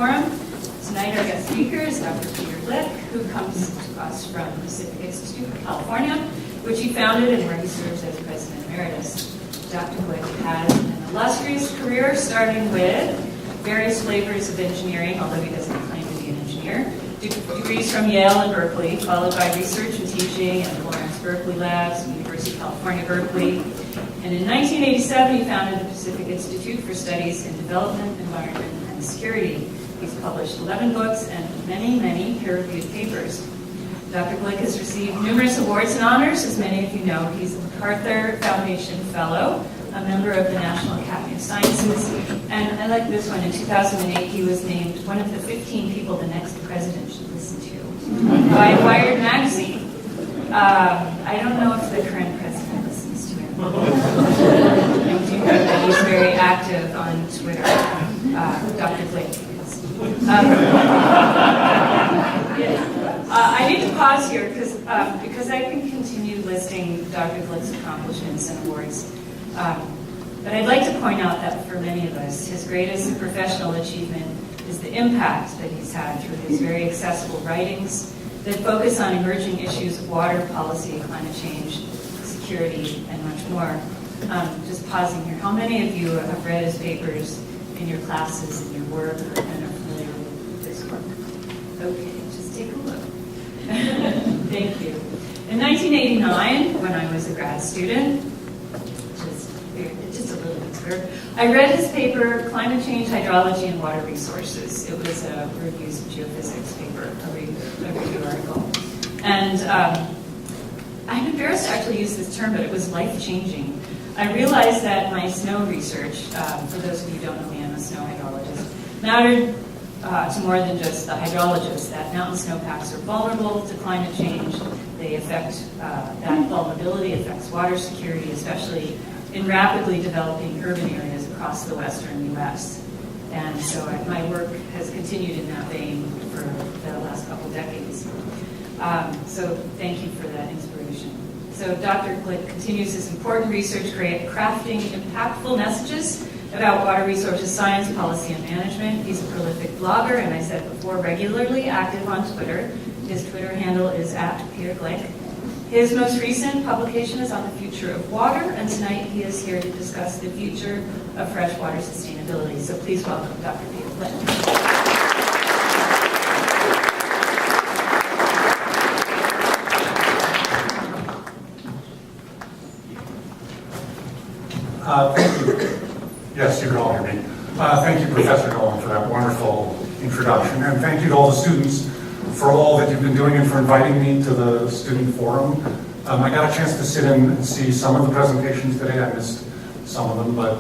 Forum. Tonight our guest speaker is Dr. Peter Gleick, who comes to us from the Pacific Institute of California, which he founded and where he serves as President Emeritus. Dr. Gleick has an illustrious career starting with various flavors of engineering, although he doesn't claim to be an engineer, degrees from Yale and Berkeley, followed by research and teaching at Lawrence Berkeley Labs, University of California, Berkeley. And in 1987, he founded the Pacific Institute for Studies in Development, Environment, and Security. He's published 11 books and many, many peer-reviewed papers. Dr. Gleick has received numerous awards and honors. As many of you know, he's a MacArthur Foundation Fellow, a member of the National Academy of Sciences, and I like this one. In 2008, he was named one of the 15 people the next president should listen to by Wired magazine. I don't know if the current president listens to him. I do know that he's very active on Twitter, Dr. Gleick. I need to pause here because I can continue listing Dr. Gleick's accomplishments and awards. But I'd like to point out that for many of us, his greatest professional achievement is the impact that he's had through his very accessible writings that focus on emerging issues of water policy, climate change, security, and much more. Just pausing here, how many of you have read his papers in your classes, in your work, and are familiar with this work? Okay, just take a look. Thank you. In 1989, when I was a grad student, just a little bit weird, I read his paper, Climate Change, Hydrology, and Water Resources. It was a reviews of geophysics paper, a review article. And I'm embarrassed to actually use this term, but it was life-changing. I realized that my snow research, for those of you who don't know me, I'm a snow hydrologist, mattered to more than just the hydrologist, that mountain snowpacks are vulnerable to climate change. They affect, that vulnerability affects water security, especially in rapidly developing urban areas across the western U.S. And so my work has continued in that vein for the last couple decades. So thank you for that inspiration. So Dr. Gleick continues his important research crafting impactful messages about water resources science, policy, and management. He's a prolific blogger, and I said before, regularly active on Twitter. His Twitter handle is @PeterGleick. His most recent publication is on the future of water, and tonight he is here to discuss the future of freshwater sustainability. So please welcome Dr. Peter Gleick. Thank you. Yes, you can all hear me. Thank you, Professor Nolan, for that wonderful introduction. And thank you to all the students for all that you've been doing and for inviting me to the Student Forum. I got a chance to sit in and see some of the presentations today. I missed some of them, but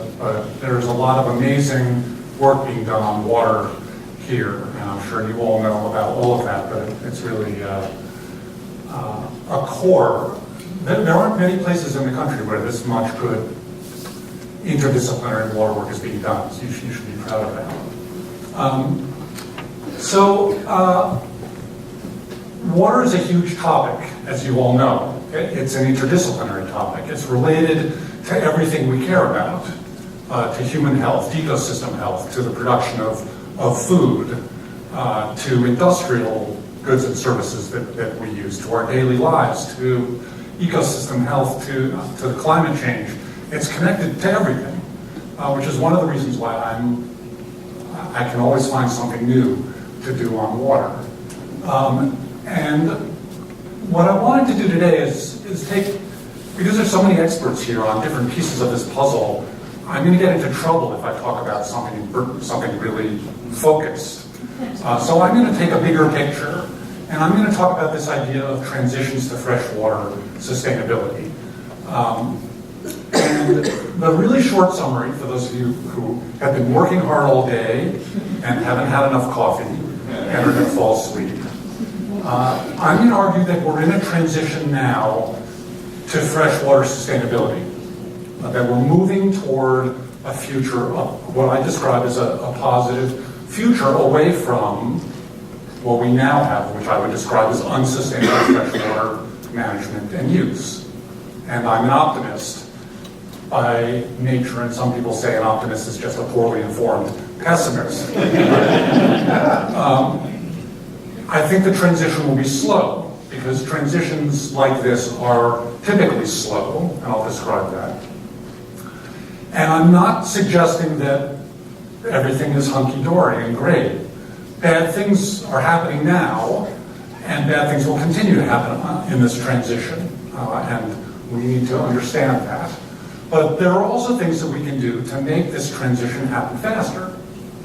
there's a lot of amazing work being done on water here. And I'm sure you all know about all of that, but it's really a core. There aren't many places in the country where this much good interdisciplinary water work is being done, so you should be proud of that. Water is a huge topic, as you all know. It's an interdisciplinary topic. It's related to everything we care about, to human health, to ecosystem health, to the production of food, to industrial goods and services that we use, to our daily lives, to ecosystem health, to the climate change. It's connected to everything, which is one of the reasons why I can always find something new to do on water. And what I wanted to do today is take, because there's so many experts here on different pieces of this puzzle, I'm going to get into trouble if I talk about something really focused. So I'm going to take a bigger picture, and I'm going to talk about this idea of transitions to freshwater sustainability. And the really short summary, for those of you who have been working hard all day and haven't had enough coffee and are going to fall asleep, I'm going to argue that we're in a transition now to freshwater sustainability, that we're moving toward a future of what I describe as a positive future away from what we now have, which I would describe as unsustainable freshwater management and use. And I'm an optimist by nature, and some people say an optimist is just a poorly informed pessimist. I think the transition will be slow, because transitions like this are typically slow, and I'll describe that. And I'm not suggesting that everything is hunky-dory and great. Bad things are happening now, and bad things will continue to happen in this transition, and we need to understand that. But there are also things that we can do to make this transition happen faster,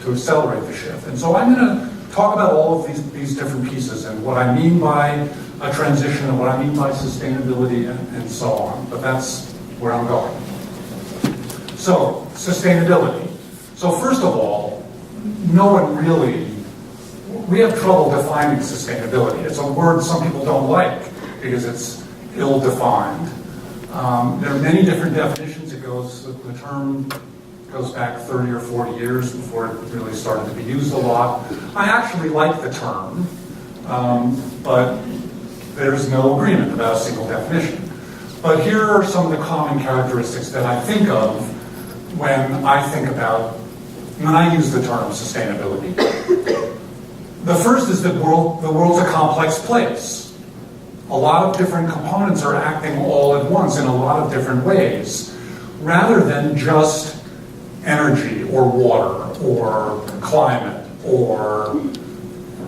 to accelerate the shift. And so I'm going to talk about all of these different pieces and what I mean by a transition and what I mean by sustainability and so on. But that's where I'm going. So, sustainability. So first of all, no one really, we have trouble defining sustainability. It's a word some people don't like because it's ill-defined. There are many different definitions. The term goes back 30 or 40 years before it really started to be used a lot. I actually like the term, but there's no agreement about a single definition. But here are some of the common characteristics that I think of when I use the term sustainability. The first is that the world's a complex place. A lot of different components are acting all at once in a lot of different ways, rather than just energy or water or climate or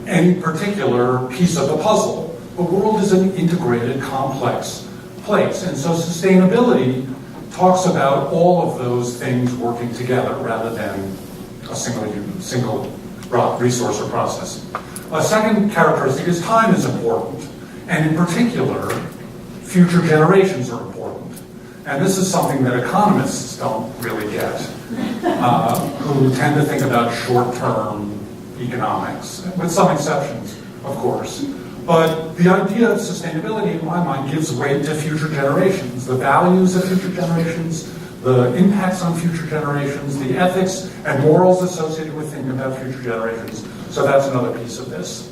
any particular piece of the puzzle. The world is an integrated, complex place. And so sustainability talks about all of those things working together rather than a single resource or process. A second characteristic is time is important. And in particular, future generations are important. And this is something that economists don't really get, who tend to think about short-term economics, with some exceptions, of course. But the idea of sustainability, in my mind, gives weight to future generations, the values of future generations, the impacts on future generations, the ethics and morals associated with thinking about future generations. So that's another piece of this.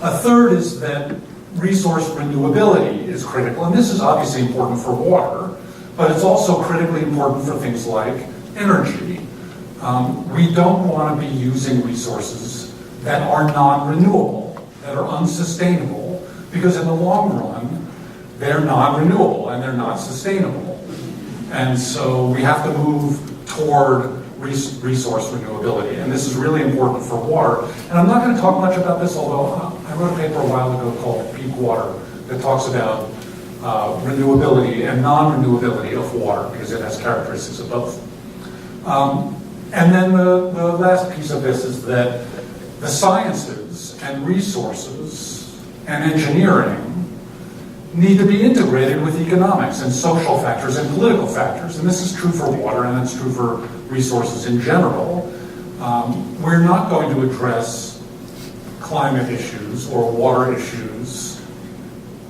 A third is that resource renewability is critical, and this is obviously important for water, but it's also critically important for things like energy. We don't want to be using resources that are non-renewable, that are unsustainable, because in the long run, they're non-renewable and they're not sustainable. And so we have to move toward resource renewability, and this is really important for water. And I'm not going to talk much about this, although I wrote a paper a while ago called Peak Water that talks about renewability and non-renewability of water, because it has characteristics of both. And then the last piece of this is that the sciences and resources and engineering need to be integrated with economics and social factors and political factors. And this is true for water, and it's true for resources in general. We're not going to address climate issues or water issues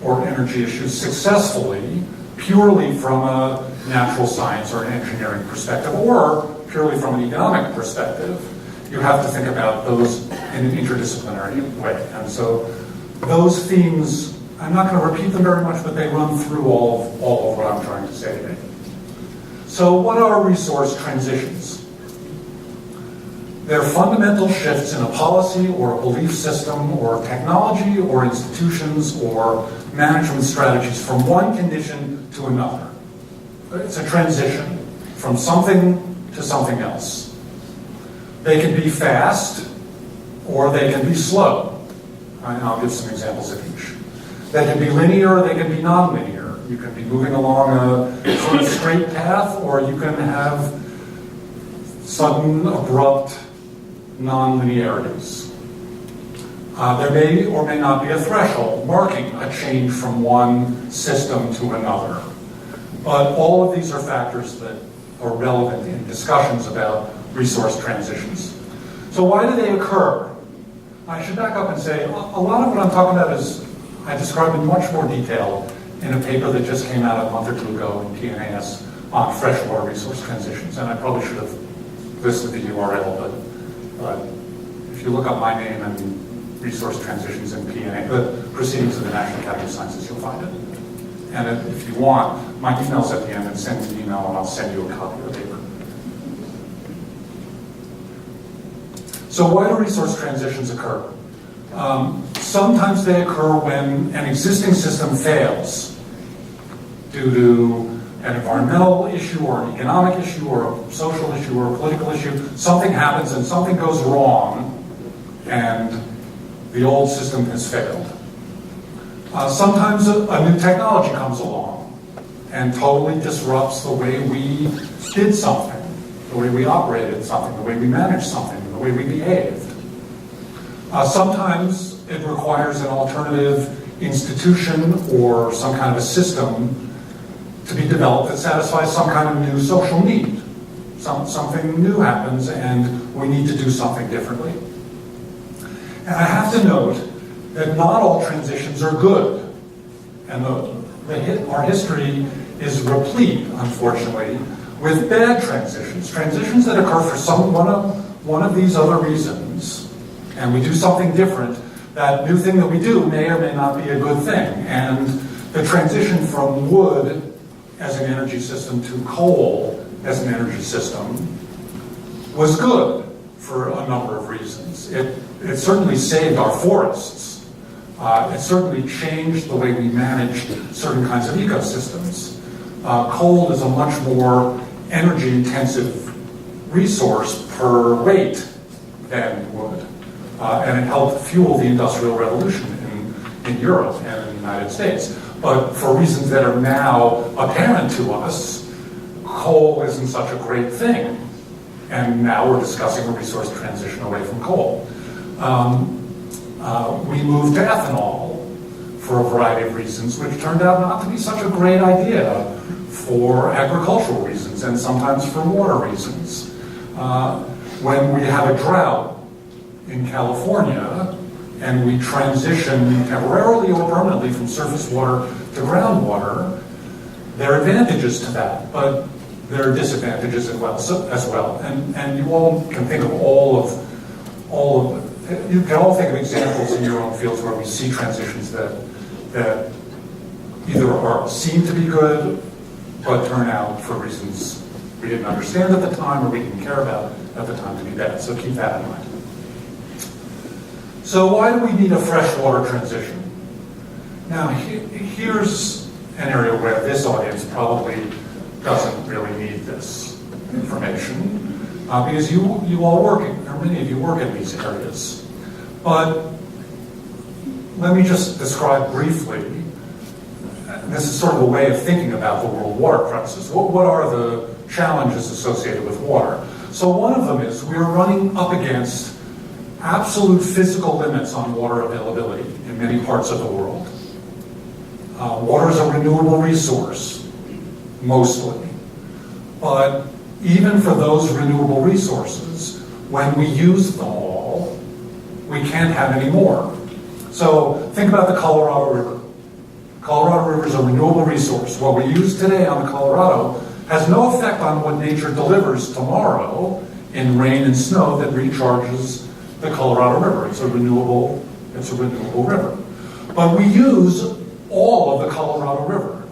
or energy issues successfully purely from a natural science or an engineering perspective, or purely from an economic perspective. You have to think about those in an interdisciplinary way. And so those themes, I'm not going to repeat them very much, but they run through all of what I'm trying to say today. So what are resource transitions? They're fundamental shifts in a policy or a belief system or technology or institutions or management strategies from one condition to another. It's a transition from something to something else. They can be fast or they can be slow. And I'll give some examples of each. They can be linear or they can be non-linear. You can be moving along a sort of straight path, or you can have sudden, abrupt non-linearities. There may or may not be a threshold marking a change from one system to another. But all of these are factors that are relevant in discussions about resource transitions. So why do they occur? I should back up and say, a lot of what I'm talking about is I described in much more detail in a paper that just came out a month or two ago in PNAS on freshwater resource transitions. And I probably should have listed the URL, but if you look up my name and resource transitions in PNA, the Proceedings of the National Academy of Sciences, you'll find it. And if you want, my email's at the end, and send me an email and I'll send you a copy of the paper. So why do resource transitions occur? Sometimes they occur when an existing system fails due to an environmental issue or an economic issue or a social issue or a political issue. Something happens and something goes wrong and the old system has failed. Sometimes a new technology comes along and totally disrupts the way we did something, the way we operated something, the way we managed something, the way we behaved. Sometimes it requires an alternative institution or some kind of a system to be developed that satisfies some kind of new social need. Something new happens and we need to do something differently. And I have to note that not all transitions are good. And our history is replete, unfortunately, with bad transitions. Transitions that occur for one of these other reasons, and we do something different. That new thing that we do may or may not be a good thing. And the transition from wood as an energy system to coal as an energy system was good for a number of reasons. It certainly saved our forests. It certainly changed the way we managed certain kinds of ecosystems. Coal is a much more energy-intensive resource per weight than wood. And it helped fuel the Industrial Revolution in Europe and in the United States. But for reasons that are now apparent to us, coal isn't such a great thing. And now we're discussing a resource transition away from coal. We moved to ethanol for a variety of reasons, which turned out not to be such a great idea for agricultural reasons and sometimes for water reasons. When we have a drought in California and we transition temporarily or permanently from surface water to groundwater, there are advantages to that, but there are disadvantages as well. And you all can think of you can all think of examples in your own fields where we see transitions that either seem to be good, but turn out for reasons we didn't understand at the time or we didn't care about at the time to be bad. So keep that in mind. So why do we need a freshwater transition? Now, here's an area where this audience probably doesn't really need this information because you all work, or many of you work in these areas. But let me just describe briefly, this is sort of a way of thinking about the world water crisis. What are the challenges associated with water? So one of them is we're running up against absolute physical limits on water availability in many parts of the world. Water is a renewable resource, mostly. But even for those renewable resources, when we use them all, we can't have any more. So think about the Colorado River. Colorado River is a renewable resource. What we use today on the Colorado has no effect on what nature delivers tomorrow in rain and snow that recharges the Colorado River. It's a renewable river. But we use all of the Colorado River.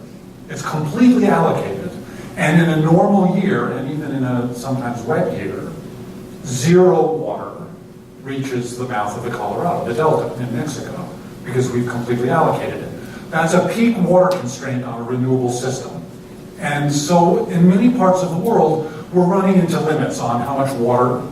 It's completely allocated. And in a normal year, and even in a sometimes wet year, zero water reaches the mouth of the Colorado, the Delta in Mexico, because we've completely allocated it. That's a peak water constraint on a renewable system. And so in many parts of the world, we're running into limits on how much water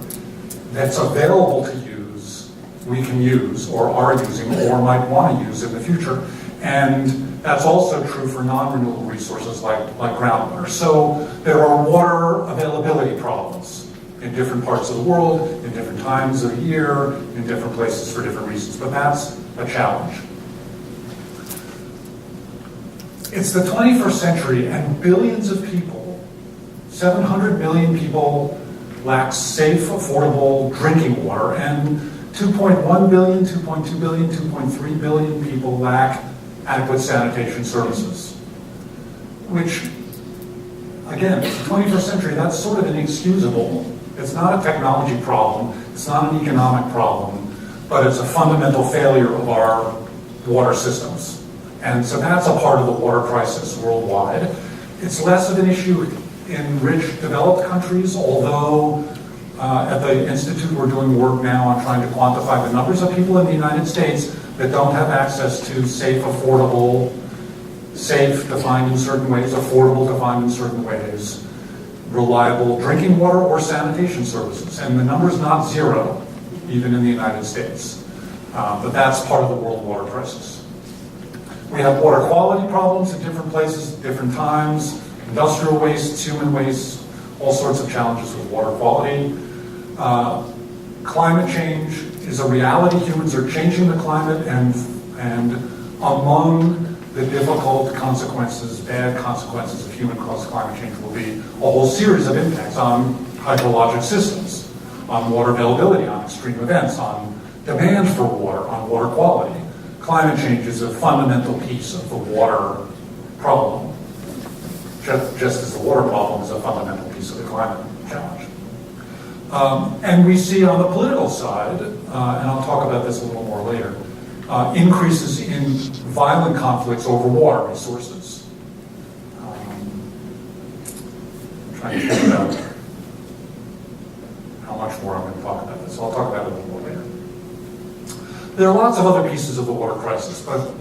that's available to use, we can use, or are using, or might want to use in the future. And that's also true for non-renewable resources like groundwater. So there are water availability problems in different parts of the world, in different times of the year, in different places for different reasons. But that's a challenge. It's the 21st century and billions of people, 700 million people, lack safe, affordable drinking water, and 2.1 billion, 2.2 billion, 2.3 billion people lack adequate sanitation services. Which, again, it's the 21st century, that's sort of inexcusable. It's not a technology problem, it's not an economic problem, but it's a fundamental failure of our water systems. And so that's a part of the water crisis worldwide. It's less of an issue in rich, developed countries, although At the Institute, we're doing work now on trying to quantify the numbers of people in the United States that don't have access to safe, affordable, safe defined in certain ways, affordable defined in certain ways, reliable drinking water or sanitation services. And the number's not zero, even in the United States. But that's part of the world water crisis. We have water quality problems in different places, different times, industrial wastes, human wastes, all sorts of challenges with water quality. Climate change is a reality. Humans are changing the climate, and among the difficult consequences, bad consequences of human-caused climate change will be a whole series of impacts on hydrologic systems, on water availability, on extreme events, on demand for water, on water quality. Climate change is a fundamental piece of the water problem, just as the water problem is a fundamental piece of the climate challenge. And we see on the political side, and I'll talk about this a little more later, increases in violent conflicts over water resources. I'm trying to think about how much more I'm going to talk about this. I'll talk about it a little more later. There are lots of other pieces of the water crisis, but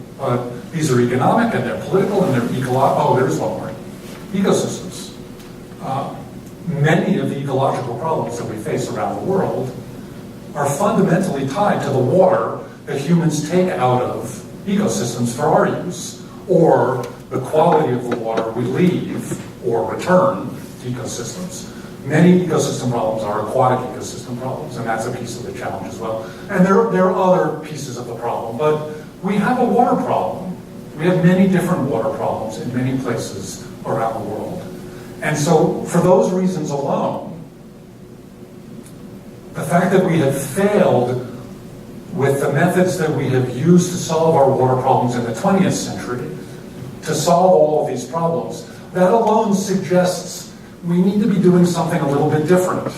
these are economic and they're political and they're ecological. Oh, there's one more. Ecosystems. Many of the ecological problems that we face around the world are fundamentally tied to the water that humans take out of ecosystems for our use, or the quality of the water we leave or return to ecosystems. Many ecosystem problems are aquatic ecosystem problems, and that's a piece of the challenge as well. And there are other pieces of the problem, but we have a water problem. We have many different water problems in many places around the world. And so for those reasons alone, the fact that we have failed with the methods that we have used to solve our water problems in the 20th century, to solve all of these problems, that alone suggests we need to be doing something a little bit different,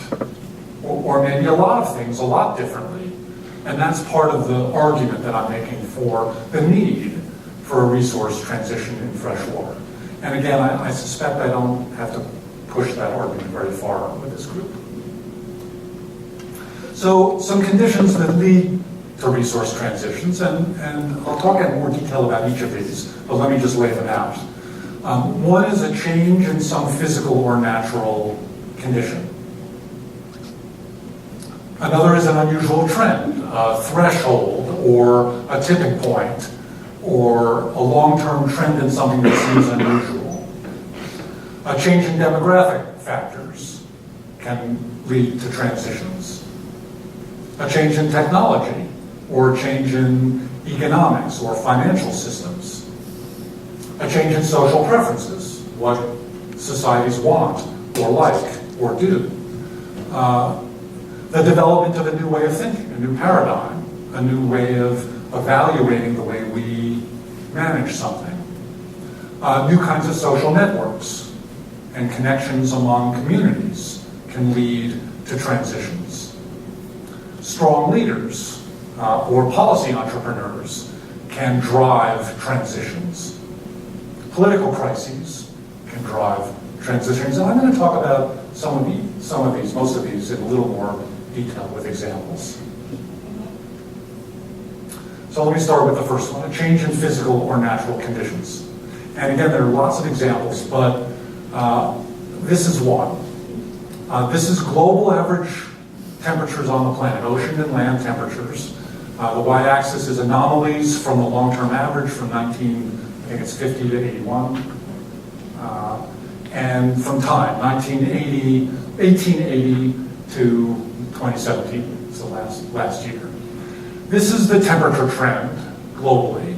or maybe a lot of things a lot differently. And that's part of the argument that I'm making for the need for a resource transition in fresh water. And again, I suspect I don't have to push that argument very far with this group. So some conditions that lead to resource transitions, and I'll talk in more detail about each of these, but let me just lay them out. One is a change in some physical or natural condition. Another is an unusual trend, a threshold or a tipping point, or a long-term trend in something that seems unusual. A change in demographic factors can lead to transitions. A change in technology, or a change in economics or financial systems. A change in social preferences, what societies want or like or do. The development of a new way of thinking, a new paradigm, a new way of evaluating the way we manage something. New kinds of social networks and connections among communities can lead to transitions. Strong leaders or policy entrepreneurs can drive transitions. Political crises can drive transitions, and I'm going to talk about some of these, most of these, in a little more detail with examples. So let me start with the first one, a change in physical or natural conditions. And again, there are lots of examples, but this is one. This is global average temperatures on the planet, ocean and land temperatures. The y-axis is anomalies from the long-term average from 1850 to 81. And from time, 1880 to 2017, so last year. This is the temperature trend globally.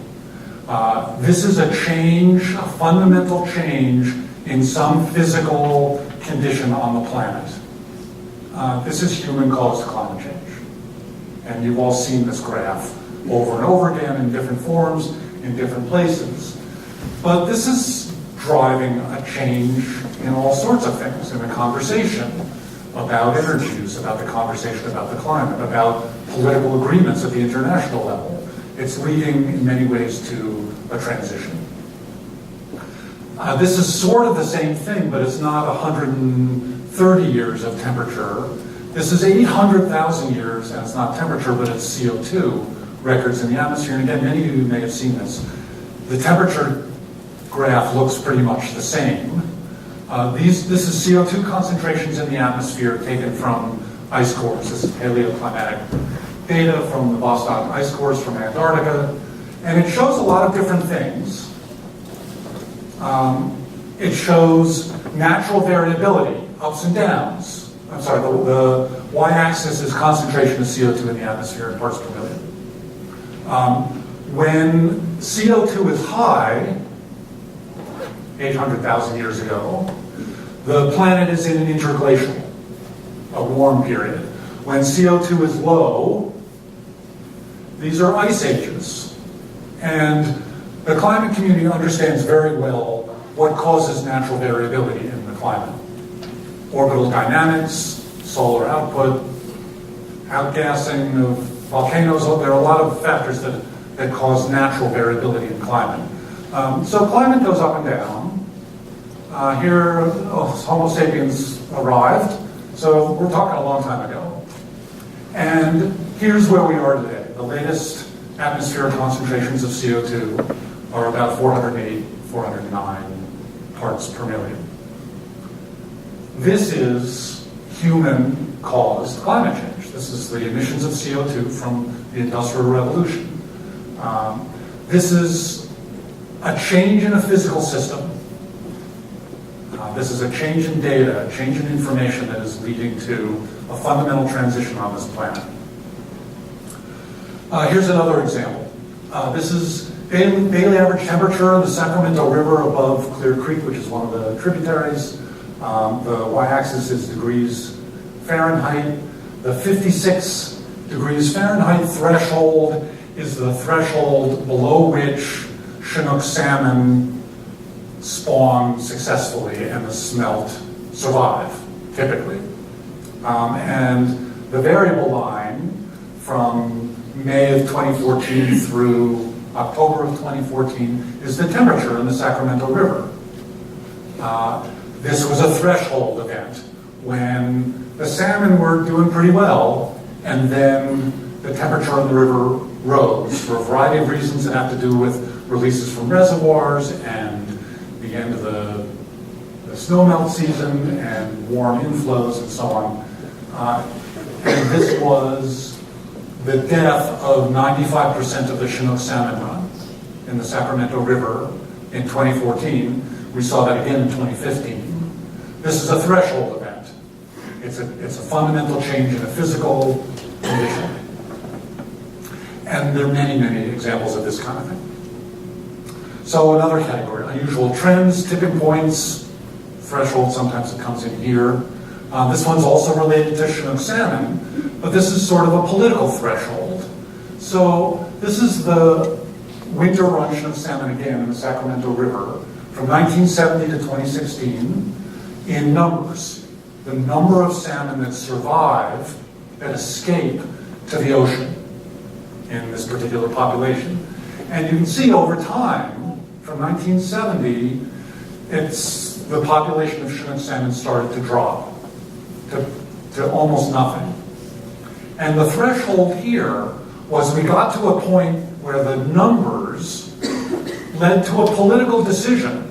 This is a change, a fundamental change in some physical condition on the planet. This is human-caused climate change. And you've all seen this graph over and over again in different forms, in different places. But this is driving a change in all sorts of things, in the conversation about energy use, about the conversation about the climate, about political agreements at the international level. It's leading in many ways to a transition. This is sort of the same thing, but it's not 130 years of temperature. This is 800,000 years, and it's not temperature, but it's CO2 records in the atmosphere. And again, many of you may have seen this. The temperature graph looks pretty much the same. This is CO2 concentrations in the atmosphere taken from ice cores. This is paleoclimatic data from the Vostok ice cores from Antarctica. And it shows a lot of different things. It shows natural variability, ups and downs. I'm sorry, the y-axis is concentration of CO2 in the atmosphere in parts per million. When CO2 is high, 800,000 years ago, the planet is in an interglacial, a warm period. When CO2 is low, these are ice ages. And the climate community understands very well what causes natural variability in the climate. Orbital dynamics, solar output, outgassing of volcanoes. There are a lot of factors that cause natural variability in climate. So climate goes up and down. Here, Homo sapiens arrived. So we're talking a long time ago. And here's where we are today. The latest atmospheric concentrations of CO2 are about 408, 409 parts per million. This is human-caused climate change. This is the emissions of CO2 from the Industrial Revolution. This is a change in a physical system. This is a change in data, a change in information that is leading to a fundamental transition on this planet. Here's another example. This is daily average temperature of the Sacramento River above Clear Creek, which is one of the tributaries. The y-axis is degrees Fahrenheit. The 56 degrees Fahrenheit threshold is the threshold below which Chinook salmon spawn successfully and the smelt survive, typically. And the variable line from May of 2014 through October of 2014 is the temperature in the Sacramento River. This was a threshold event when the salmon were doing pretty well, and then the temperature in the river rose for a variety of reasons that have to do with releases from reservoirs and the end of the snowmelt season and warm inflows and so on. And this was the death of 95% of the Chinook salmon run in the Sacramento River in 2014. We saw that again in 2015. This is a threshold event. It's a fundamental change in a physical condition. And there are many, many examples of this kind of thing. So another category, unusual trends, tipping points, threshold, sometimes it comes in here. This one's also related to Chinook salmon, but this is sort of a political threshold. So this is the winter run Chinook salmon again in the Sacramento River from 1970 to 2016 in numbers. The number of salmon that survive, that escape to the ocean in this particular population. And you can see over time, from 1970, the population of Chinook salmon started to drop to almost nothing. And the threshold here was we got to a point where the numbers led to a political decision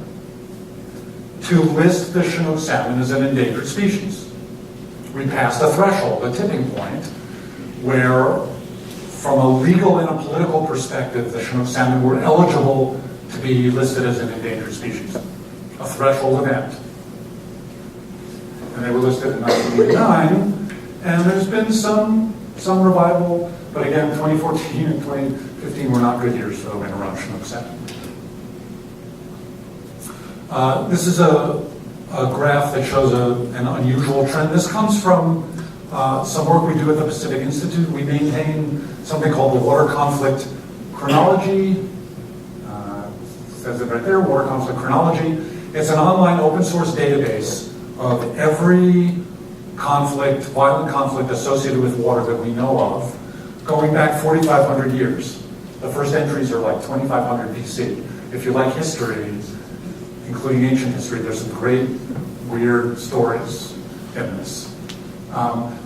to list the Chinook salmon as an endangered species. We passed a threshold, a tipping point, where from a legal and a political perspective, the Chinook salmon were eligible to be listed as an endangered species. A threshold event. And they were listed in 1989, and there's been some revival, but again, 2014 and 2015 were not good years for the winter run Chinook salmon. This is a graph that shows an unusual trend. This comes from some work we do at the Pacific Institute. We maintain something called the Water Conflict Chronology. Says it right there, Water Conflict Chronology. It's an online open source database of every conflict, violent conflict associated with water that we know of, going back 4,500 years. The first entries are like 2,500 BC. If you like history, including ancient history, there's some great, weird stories in this.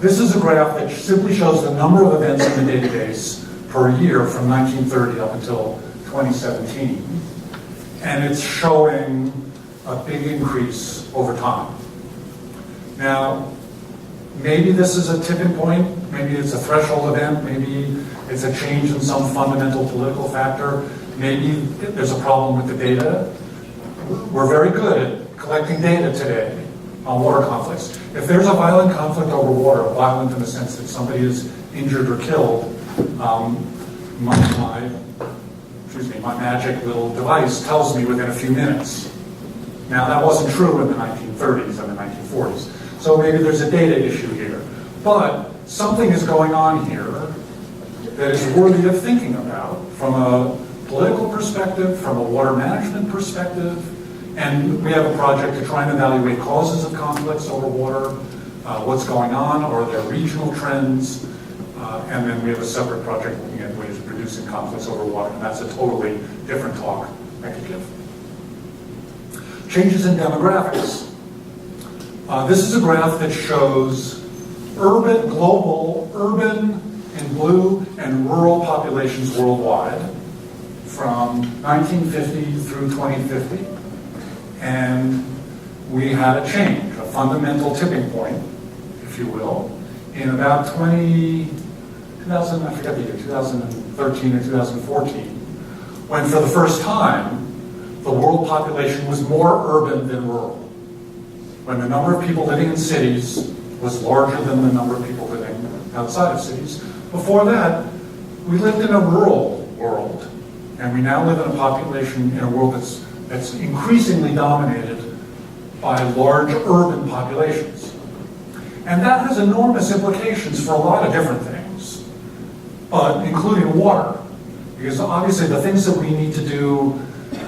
This is a graph that simply shows the number of events in the database per year from 1930 up until 2017. And it's showing a big increase over time. Now, maybe this is a tipping point, maybe it's a threshold event, maybe it's a change in some fundamental political factor, maybe there's a problem with the data. We're very good at collecting data today on water conflicts. If there's a violent conflict over water, violent in the sense that somebody is injured or killed, my magic little device tells me within a few minutes. Now, that wasn't true in the 1930s and the 1940s. So maybe there's a data issue here. But something is going on here that is worthy of thinking about from a political perspective, from a water management perspective. And we have a project to try and evaluate causes of conflicts over water, what's going on, or there regional trends. And then we have a separate project looking at ways of reducing conflicts over water. And that's a totally different talk I could give. Changes in demographics. This is a graph that shows global urban in blue and rural populations worldwide from 1950 through 2050. And we had a change, a fundamental tipping point, if you will, in about 2013 or 2014, when for the first time, the world population was more urban than rural. When the number of people living in cities was larger than the number of people living outside of cities. Before that, we lived in a rural world, and we now live in a population in a world that's increasingly dominated by large urban populations. And that has enormous implications for a lot of different things, but including water. Because obviously the things that we need to do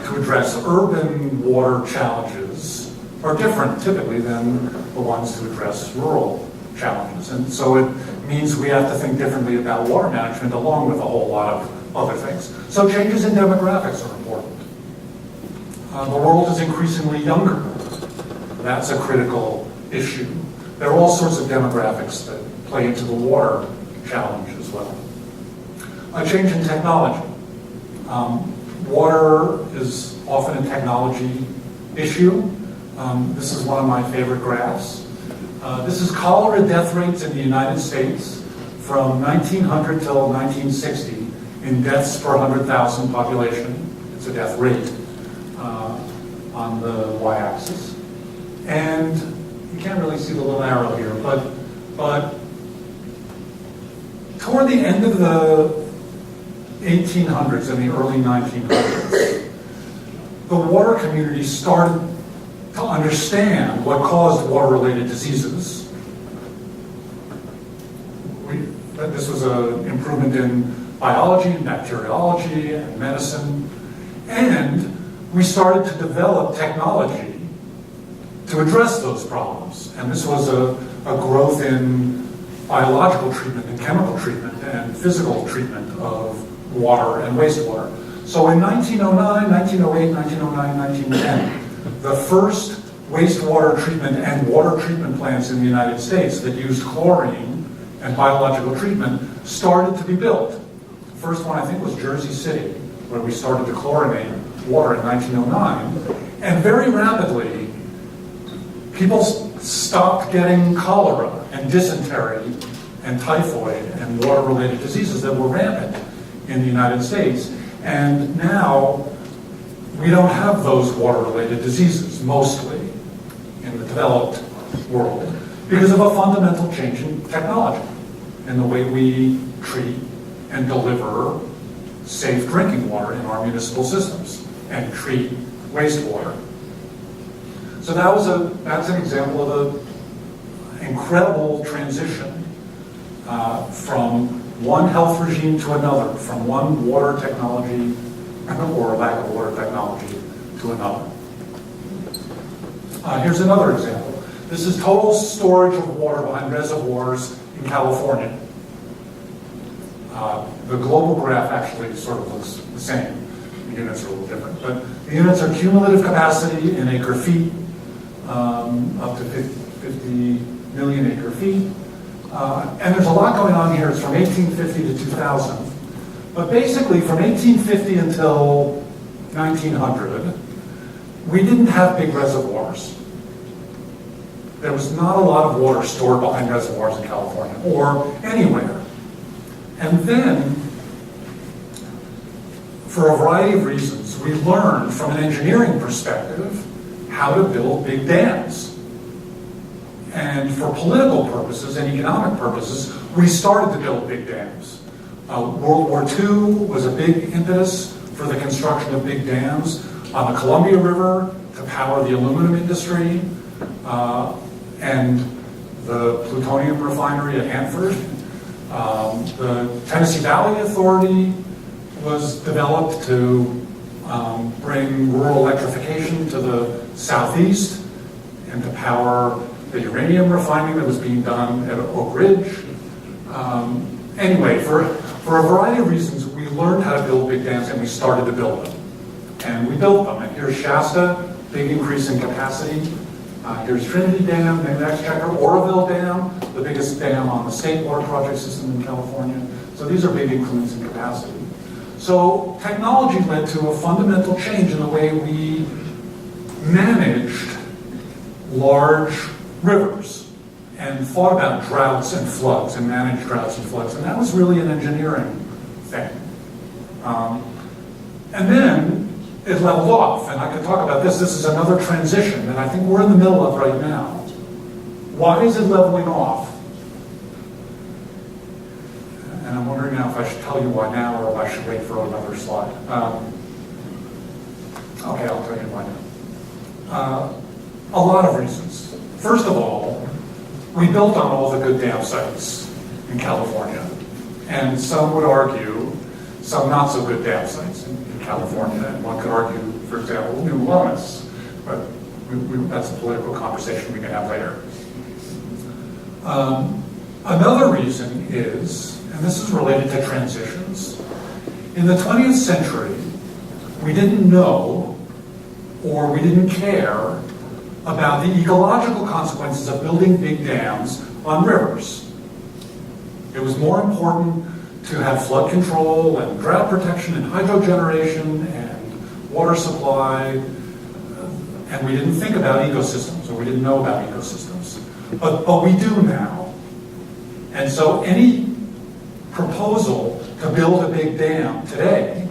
to address urban water challenges are different typically than the ones to address rural challenges. And so it means we have to think differently about water management along with a whole lot of other things. So changes in demographics are important. The world is increasingly younger. That's a critical issue. There are all sorts of demographics that play into the water challenge as well. A change in technology. Water is often a technology issue. This is one of my favorite graphs. This is cholera death rates in the United States from 1900 till 1960 in deaths per 100,000 population. It's a death rate on the y-axis. And you can't really see the little arrow here, but toward the end of the 1800s and the early 1900s, the water community started to understand what caused water-related diseases. This was an improvement in biology and bacteriology and medicine, and we started to develop technology to address those problems. And this was a growth in biological treatment and chemical treatment and physical treatment of water and wastewater. So in 1909, 1908, 1909, 1910, the first wastewater treatment and water treatment plants in the United States that used chlorine and biological treatment started to be built. The first one, I think, was Jersey City, where we started to chlorinate water in 1909. And very rapidly, people stopped getting cholera and dysentery and typhoid and water-related diseases that were rampant in the United States. And now, we don't have those water-related diseases, mostly, in the developed world, because of a fundamental change in technology, in the way we treat and deliver safe drinking water in our municipal systems, and treat wastewater. So that's an example of an incredible transition from one health regime to another, from one water technology or lack of water technology to another. Here's another example. This is total storage of water behind reservoirs in California. The global graph actually sort of looks the same. The units are a little different, but the units are cumulative capacity in acre feet, up to 50 million acre feet. And there's a lot going on here. It's from 1850 to 2000. But basically, from 1850 until 1900, we didn't have big reservoirs. There was not a lot of water stored behind reservoirs in California or anywhere. And then, for a variety of reasons, we learned from an engineering perspective how to build big dams. And for political purposes and economic purposes, we started to build big dams. World War II was a big impetus for the construction of big dams on the Columbia River to power the aluminum industry and the plutonium refinery at Hanford. The Tennessee Valley Authority was developed to bring rural electrification to the southeast and to power the uranium refining that was being done at Oak Ridge. Anyway, for a variety of reasons, we learned how to build big dams and we started to build them. And we built them. And here's Shasta, big increase in capacity. Here's Trinity Dam, the next checker, Oroville Dam, the biggest dam on the state water project system in California. So these are big increments in capacity. So technology led to a fundamental change in the way we managed large rivers and thought about droughts and floods and managed droughts and floods. And that was really an engineering thing. And then it leveled off. And I could talk about this. This is another transition that I think we're in the middle of right now. Why is it leveling off? And I'm wondering now if I should tell you why now or if I should wait for another slide. Okay, I'll tell you why now. A lot of reasons. First of all, we built on all the good dam sites in California. And some would argue some not so good dam sites in California. And one could argue, for example, New Orleans. But that's a political conversation we can have later. Another reason is, and this is related to transitions, in the 20th century, we didn't know or we didn't care about the ecological consequences of building big dams on rivers. It was more important to have flood control and drought protection and hydro generation and water supply, and we didn't think about ecosystems, or we didn't know about ecosystems. But we do now. And so any proposal to build a big dam today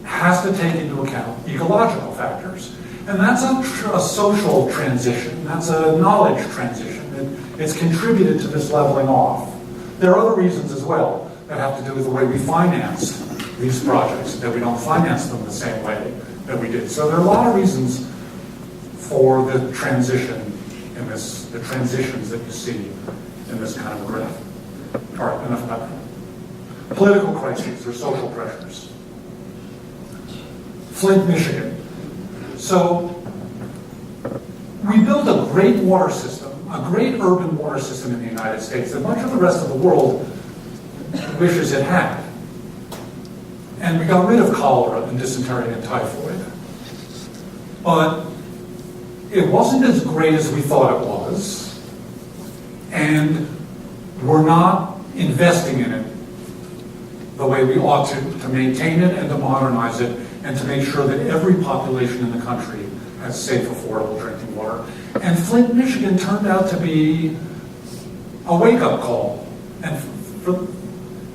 has to take into account ecological factors. And that's a social transition. That's a knowledge transition. It's contributed to this leveling off. There are other reasons as well that have to do with the way we finance these projects, that we don't finance them the same way that we did. So there are a lot of reasons for the transition in this, the transitions that you see in this kind of graph. All right, enough about that. Political crises or social pressures. Flint, Michigan. So we built a great water system, a great urban water system in the United States that much of the rest of the world wishes it had. And we got rid of cholera and dysentery and typhoid. But it wasn't as great as we thought it was, and we're not investing in it the way we ought to maintain it and to modernize it and to make sure that every population in the country has safe, affordable drinking water. And Flint, Michigan turned out to be a wake-up call. And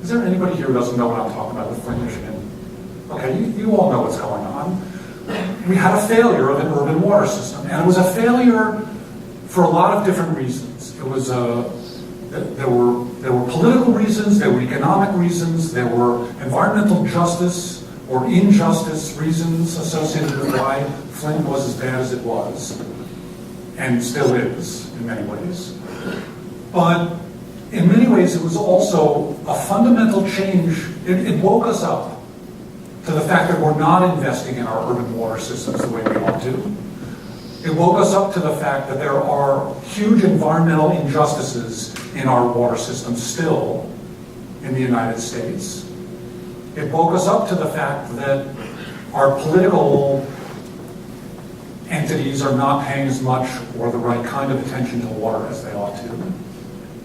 is there anybody here who doesn't know what I'm talking about with Flint, Michigan? Okay, you all know what's going on. We had a failure of an urban water system, and it was a failure for a lot of different reasons. It was there were political reasons, there were economic reasons, there were environmental justice or injustice reasons associated with why Flint was as bad as it was, and still is in many ways. But in many ways, it was also a fundamental change. It woke us up to the fact that we're not investing in our urban water systems the way we ought to. It woke us up to the fact that there are huge environmental injustices in our water system still in the United States. It woke us up to the fact that our political entities are not paying as much or the right kind of attention to water as they ought to.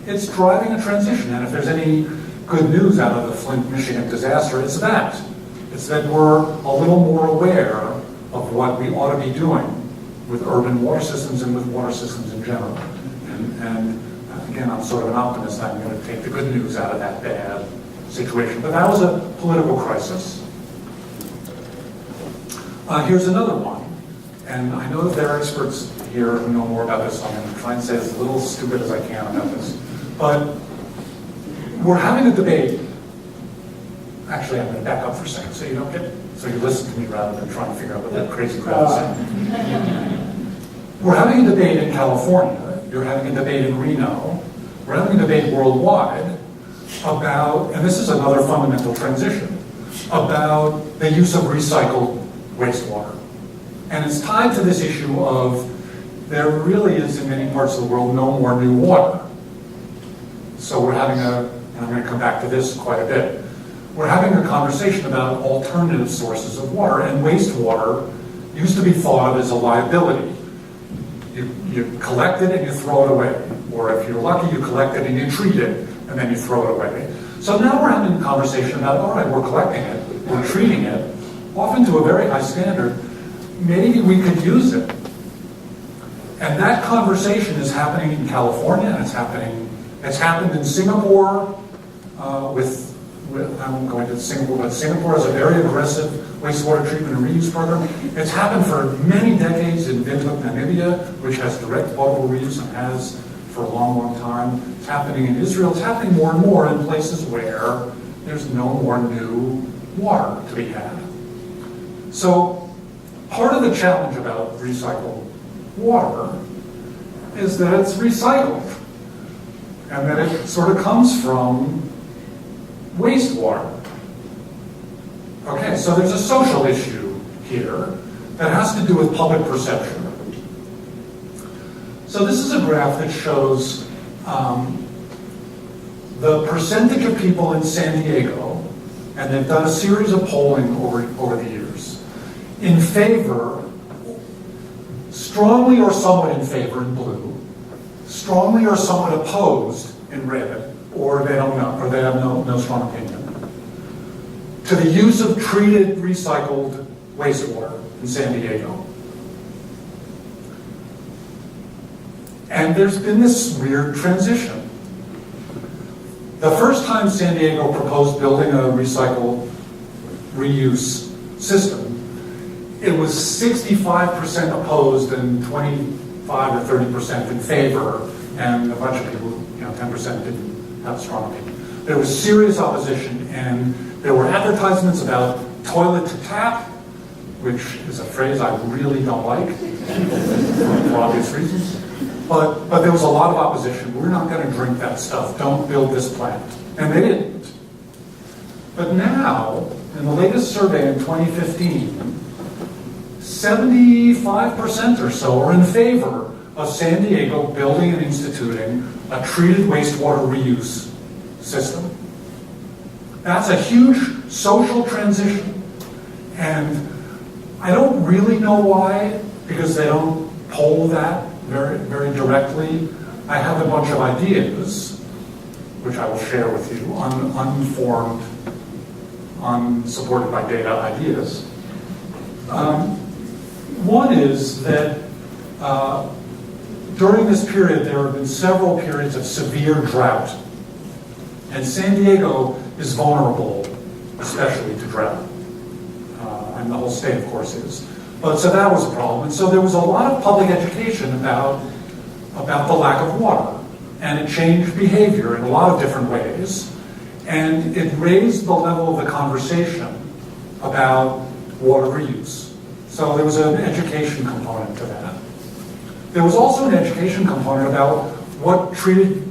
It's driving a transition, and if there's any good news out of the Flint, Michigan disaster, it's that. It's that we're a little more aware of what we ought to be doing with urban water systems and with water systems in general. And again, I'm sort of an optimist. I'm going to take the good news out of that bad situation. But that was a political crisis. Here's another one. And I know that there are experts here who know more about this, so I'm going to try and say as little stupid as I can about this. But we're having a debate. Actually, I'm going to back up for a second so you listen to me rather than trying to figure out what that crazy crowd is saying. We're having a debate in California. You're having a debate in Reno. We're having a debate worldwide about, and this is another fundamental transition, about the use of recycled wastewater. And it's tied to this issue of there really is in many parts of the world no more new water. So we're having and I'm going to come back to this quite a bit, we're having a conversation about alternative sources of water, and wastewater used to be thought of as a liability. You collect it and you throw it away. Or if you're lucky, you collect it and you treat it and then you throw it away. So now we're having a conversation about, all right, we're collecting it, we're treating it, often to a very high standard. Maybe we could use it. And that conversation is happening in California, and it's happened in Singapore I won't go into Singapore, but Singapore has a very aggressive wastewater treatment and reuse program. It's happened for many decades in Windhoek, Namibia, which has direct potable reuse and has for a long, long time. It's happening in Israel. It's happening more and more in places where there's no more new water to be had. So part of the challenge about recycled water is that it's recycled and that it sort of comes from wastewater. Okay, so there's a social issue here that has to do with public perception. So this is a graph that shows the percentage of people in San Diego, and they've done a series of polling over the years, in favor, strongly or somewhat in favor in blue, strongly or somewhat opposed in red, or they don't know, or they have no strong opinion, to the use of treated, recycled wastewater in San Diego. And there's been this weird transition. The first time San Diego proposed building a recycled reuse system, it was 65% opposed and 25 or 30% in favor, and a bunch of people, 10% didn't have a strong opinion. There was serious opposition, and there were advertisements about toilet to tap, which is a phrase I really don't like, for obvious reasons. But there was a lot of opposition. We're not going to drink that stuff. Don't build this plant. And they didn't. But now, in the latest survey in 2015, 75% or so are in favor of San Diego building and instituting a treated wastewater reuse system. That's a huge social transition. And I don't really know why, because they don't poll that very, very directly. I have a bunch of ideas, which I will share with you, uninformed, unsupported by data ideas. One is that during this period, there have been several periods of severe drought. And San Diego is vulnerable, especially to drought. And the whole state, of course, is. But so that was a problem. And so there was a lot of public education about the lack of water. And it changed behavior in a lot of different ways. And it raised the level of the conversation about water reuse. So there was an education component to that. There was also an education component about what treated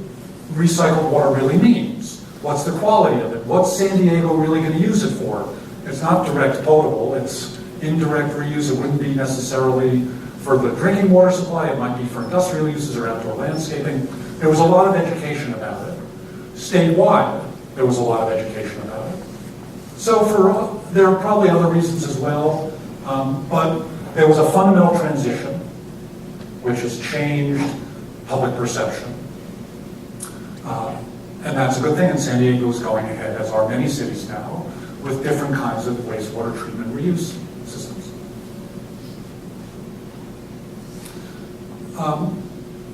recycled water really means. What's the quality of it? What's San Diego really going to use it for? It's not direct potable, it's indirect reuse. It wouldn't be necessarily for the drinking water supply, it might be for industrial uses or outdoor landscaping. There was a lot of education about it. Statewide, there was a lot of education about it. So there are probably other reasons as well, but There was a fundamental transition which has changed public perception. And that's a good thing, and San Diego is going ahead, as are many cities now, with different kinds of wastewater treatment reuse systems.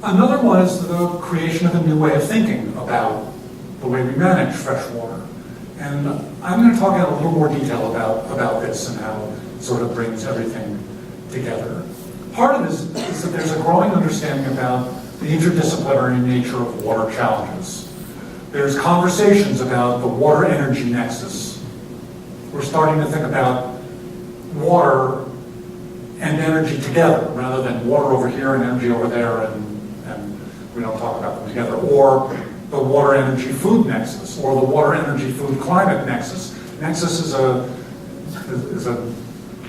Another one is the creation of a new way of thinking about the way we manage fresh water. And I'm going to talk in a little more detail about this and how it sort of brings everything together. Part of this is that there's a growing understanding about the interdisciplinary nature of water challenges. There's conversations about the water-energy nexus. We're starting to think about water and energy together, rather than water over here and energy over there, and we don't talk about them together. Or the water-energy-food nexus, or the water-energy-food-climate nexus. Nexus is a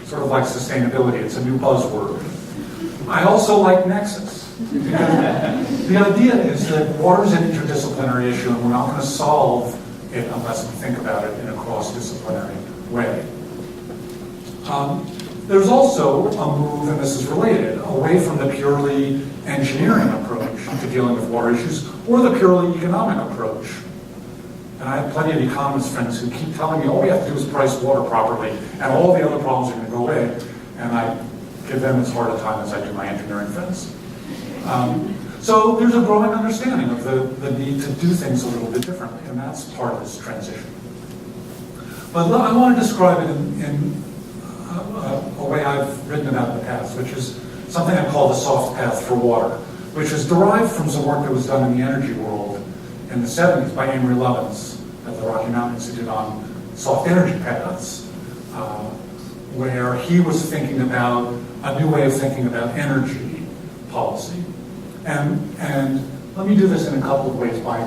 sort of like sustainability. It's a new buzzword. I also like nexus. The idea is that water is an interdisciplinary issue, and we're not going to solve it unless we think about it in a cross-disciplinary way. There's also a move, and this is related, away from the purely engineering approach to dealing with water issues, or the purely economic approach. And I have plenty of economist friends who keep telling me all we have to do is price water properly, and all the other problems are going to go away. And I give them as hard a time as I do my engineering friends. So there's a growing understanding of the need to do things a little bit differently, and that's part of this transition. But I want to describe it in a way I've written about in the past, which is something I call the soft path for water, which is derived from some work that was done in the energy world in the 70s by Amory Lovins at the Rocky Mountain Institute on soft energy paths, where he was thinking about a new way of thinking about energy policy. And let me do this in a couple of ways by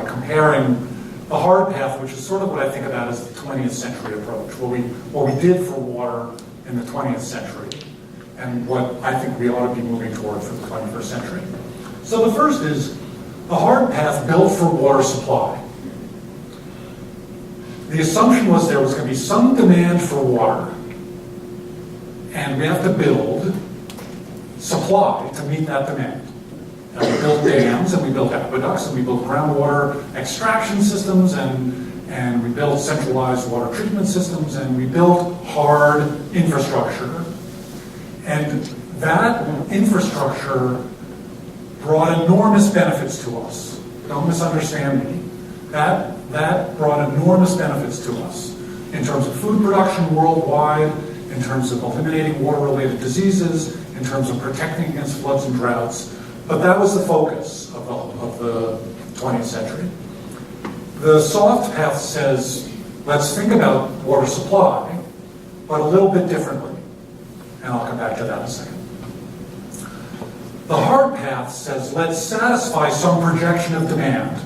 comparing the hard path, which is sort of what I think about as the 20th century approach, what we did for water in the 20th century, and what I think we ought to be moving toward for the 21st century. So the first is the hard path built for water supply. The assumption was there was going to be some demand for water, and we have to build supply to meet that demand. And we built dams, and we built aqueducts, and we built groundwater extraction systems, and we built centralized water treatment systems, and we built hard infrastructure. And that infrastructure brought enormous benefits to us. Don't misunderstand me. That brought enormous benefits to us in terms of food production worldwide, in terms of eliminating water-related diseases, in terms of protecting against floods and droughts. But that was the focus of the 20th century. The soft path says, let's think about water supply, but a little bit differently. And I'll come back to that in a second. The hard path says, let's satisfy some projection of demand.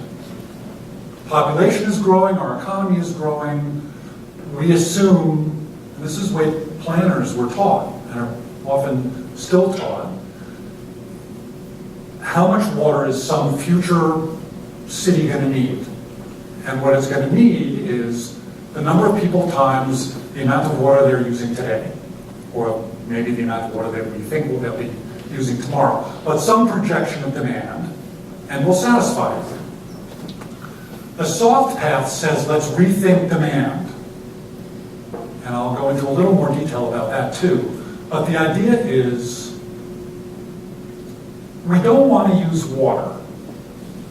Population is growing, our economy is growing. We assume, and this is what planners were taught, and are often still taught, how much water is some future city going to need? And what it's going to need is the number of people times the amount of water they're using today, or maybe the amount of water that we think they'll be using tomorrow, but some projection of demand, and we'll satisfy it. The soft path says let's rethink demand, and I'll go into a little more detail about that too, but the idea is we don't want to use water,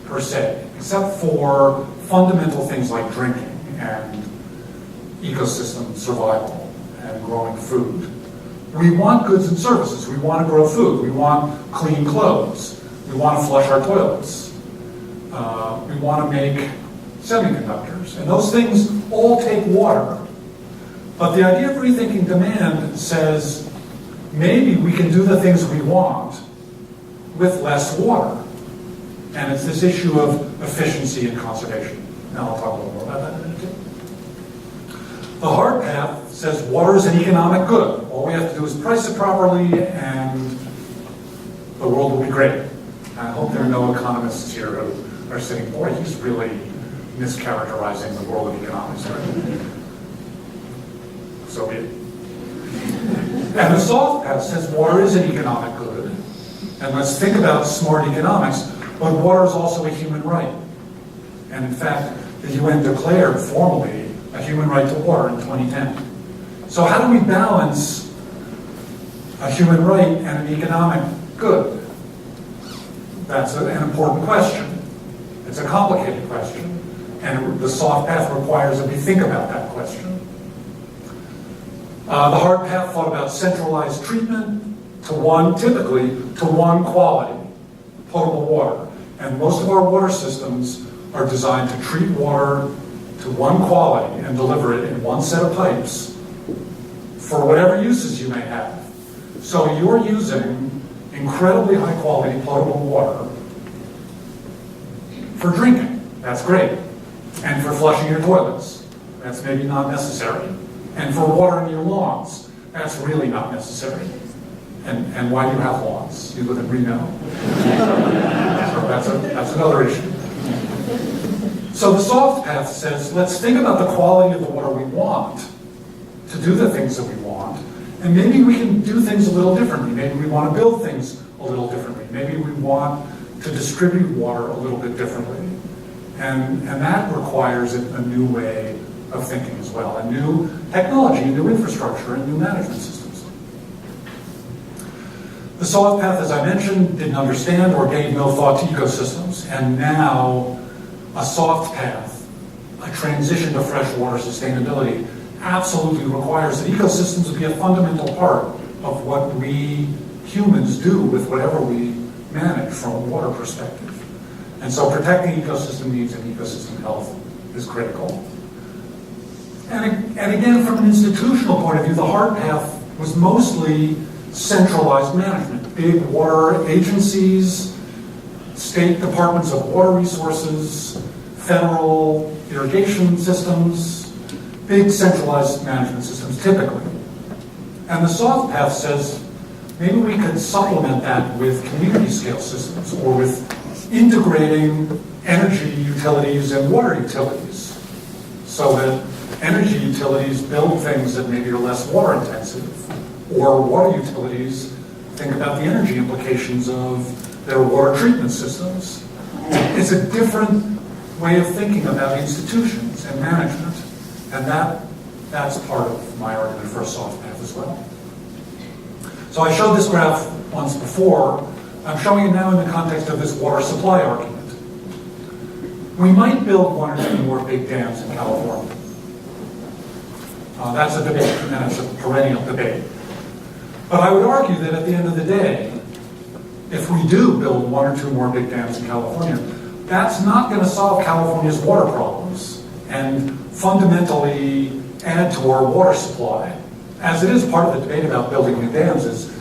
per se, except for fundamental things like drinking and ecosystem survival and growing food. We want goods and services. We want to grow food. We want clean clothes. We want to flush our toilets. We want to make semiconductors. And those things all take water. But the idea of rethinking demand says maybe we can do the things we want with less water. And it's this issue of efficiency and conservation. Now I'll talk a little more about that in a minute too. The hard path says water is an economic good. All we have to do is price it properly and the world will be great. I hope there are no economists here who are saying, boy, he's really mischaracterizing the world of economics. Right? So be it. And the soft path says water is an economic good, and let's think about smart economics, but water is also a human right. And in fact, the UN declared formally a human right to water in 2010. So how do we balance a human right and an economic good? That's an important question. It's a complicated question, and the soft path requires that we think about that question. The hard path thought about centralized treatment typically to one quality, potable water. And most of our water systems are designed to treat water to one quality and deliver it in one set of pipes for whatever uses you may have. So you're using incredibly high quality potable water for drinking. That's great. And for flushing your toilets. That's maybe not necessary. And for watering your lawns. That's really not necessary. And why do you have lawns? You live in Reno. So that's another issue. So the soft path says, let's think about the quality of the water we want to do the things that we want, and maybe we can do things a little differently. Maybe we want to build things a little differently. Maybe we want to distribute water a little bit differently. And that requires a new way of thinking as well, a new technology, a new infrastructure, and new management systems. The soft path, as I mentioned, didn't understand or gave no thought to ecosystems, and now a soft path, a transition to freshwater sustainability, absolutely requires that ecosystems be a fundamental part of what we humans do with whatever we manage from a water perspective. And so protecting ecosystem needs and ecosystem health is critical. And again, from an institutional point of view, the hard path was mostly centralized management. Big water agencies, state departments of water resources, federal irrigation systems, big centralized management systems typically. And the soft path says maybe we could supplement that with community scale systems or with integrating energy utilities and water utilities so that energy utilities build things that maybe are less water intensive, or water utilities think about the energy implications of their water treatment systems. It's a different way of thinking about institutions and management, and that's part of my argument for a soft path as well. So I showed this graph once before. I'm showing it now in the context of this water supply argument. We might build one or two more big dams in California. That's a debate, and it's a perennial debate. But I would argue that at the end of the day, if we do build one or two more big dams in California, that's not going to solve California's water problems and fundamentally add to our water supply. As it is part of the debate about building new dams is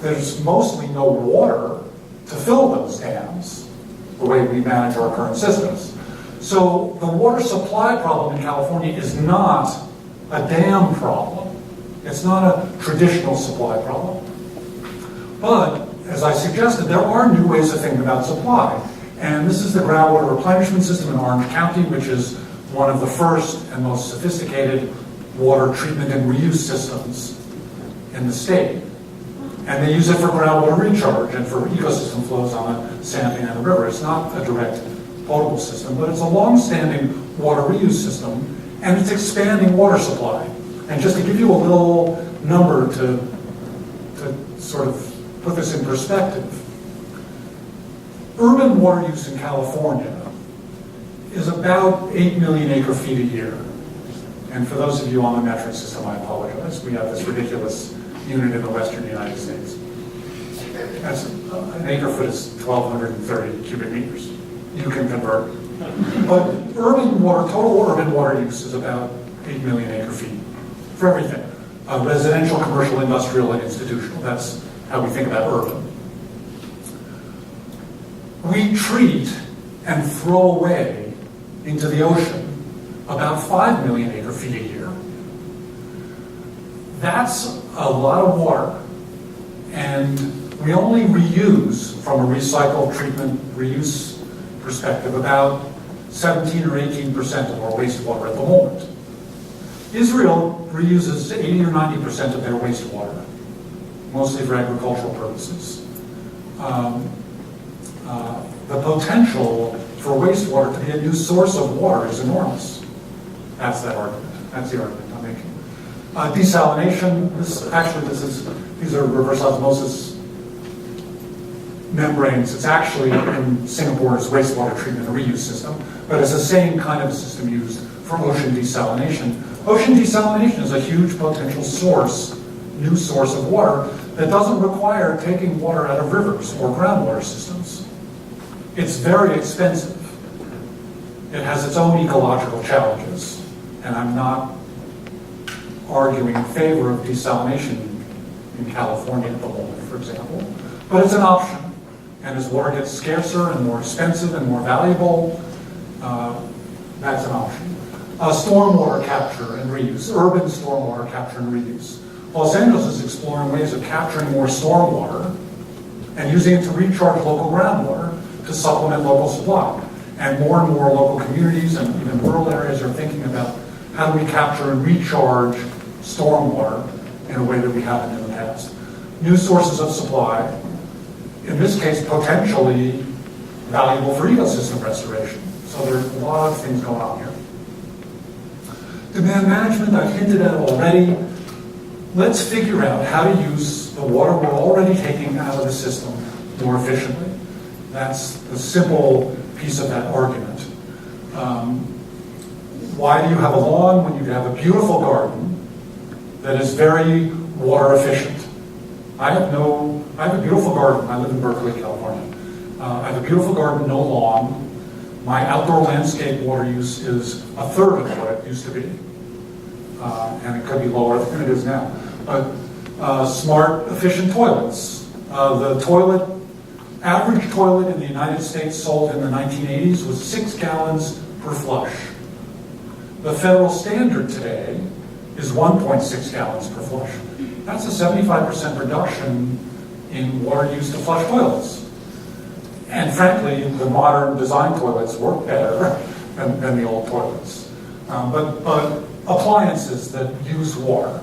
there's mostly no water to fill those dams the way we manage our current systems. So the water supply problem in California is not a dam problem. It's not a traditional supply problem. But, as I suggested, there are new ways of thinking about supply. And this is the groundwater replenishment system in Orange County, which is one of the first and most sophisticated water treatment and reuse systems in the state. And they use it for groundwater recharge and for ecosystem flows on the Santa Ana River. It's not a direct potable system, but it's a long-standing water reuse system, and it's expanding water supply. And just to give you a little number to sort of put this in perspective, urban water use in California is about 8 million acre feet a year. And for those of you on the metric system, I apologize. We have this ridiculous unit in the western United States. That's an acre foot is 1,230 cubic meters. You can convert. But urban water, total urban water use is about 8 million acre feet for everything. Residential, commercial, industrial, and institutional. That's how we think about urban. We treat and throw away into the ocean about 5 million acre feet a year. That's a lot of water. And we only reuse, from a recycle, treatment, reuse perspective, about 17 or 18% of our wastewater at the moment. Israel reuses 80 or 90% of their wastewater, mostly for agricultural purposes. The potential for wastewater to be a new source of water is enormous. That's that argument. That's the argument I'm making. Desalination, these are reverse osmosis membranes. It's actually in Singapore's wastewater treatment and reuse system, but it's the same kind of system used for ocean desalination. Ocean desalination is a huge potential source, new source of water that doesn't require taking water out of rivers or groundwater systems. It's very expensive. It has its own ecological challenges, and I'm not arguing in favor of desalination in California at the moment, for example, but it's an option. And as water gets scarcer and more expensive and more valuable, that's an option. Stormwater capture and reuse, urban stormwater capture and reuse. Los Angeles is exploring ways of capturing more stormwater and using it to recharge local groundwater to supplement local supply. And more local communities and even rural areas are thinking about how do we capture and recharge stormwater in a way that we haven't in the past. New sources of supply, in this case, potentially valuable for ecosystem restoration. So there's a lot of things going on here. Demand management, I've hinted at already. Let's figure out how to use the water we're already taking out of the system more efficiently. That's the simple piece of that argument. Why do you have a lawn when you have a beautiful garden that is very water efficient? I have a beautiful garden. I live in Berkeley, California. I have a beautiful garden, no lawn. My outdoor landscape water use is a third of what it used to be. And it could be lower than it is now. But smart, efficient toilets. The average toilet in the United States sold in the 1980s was 6 gallons per flush. The federal standard today is 1.6 gallons per flush. That's a 75% reduction in water used to flush toilets. And frankly, the modern design toilets work better than the old toilets. But appliances that use water,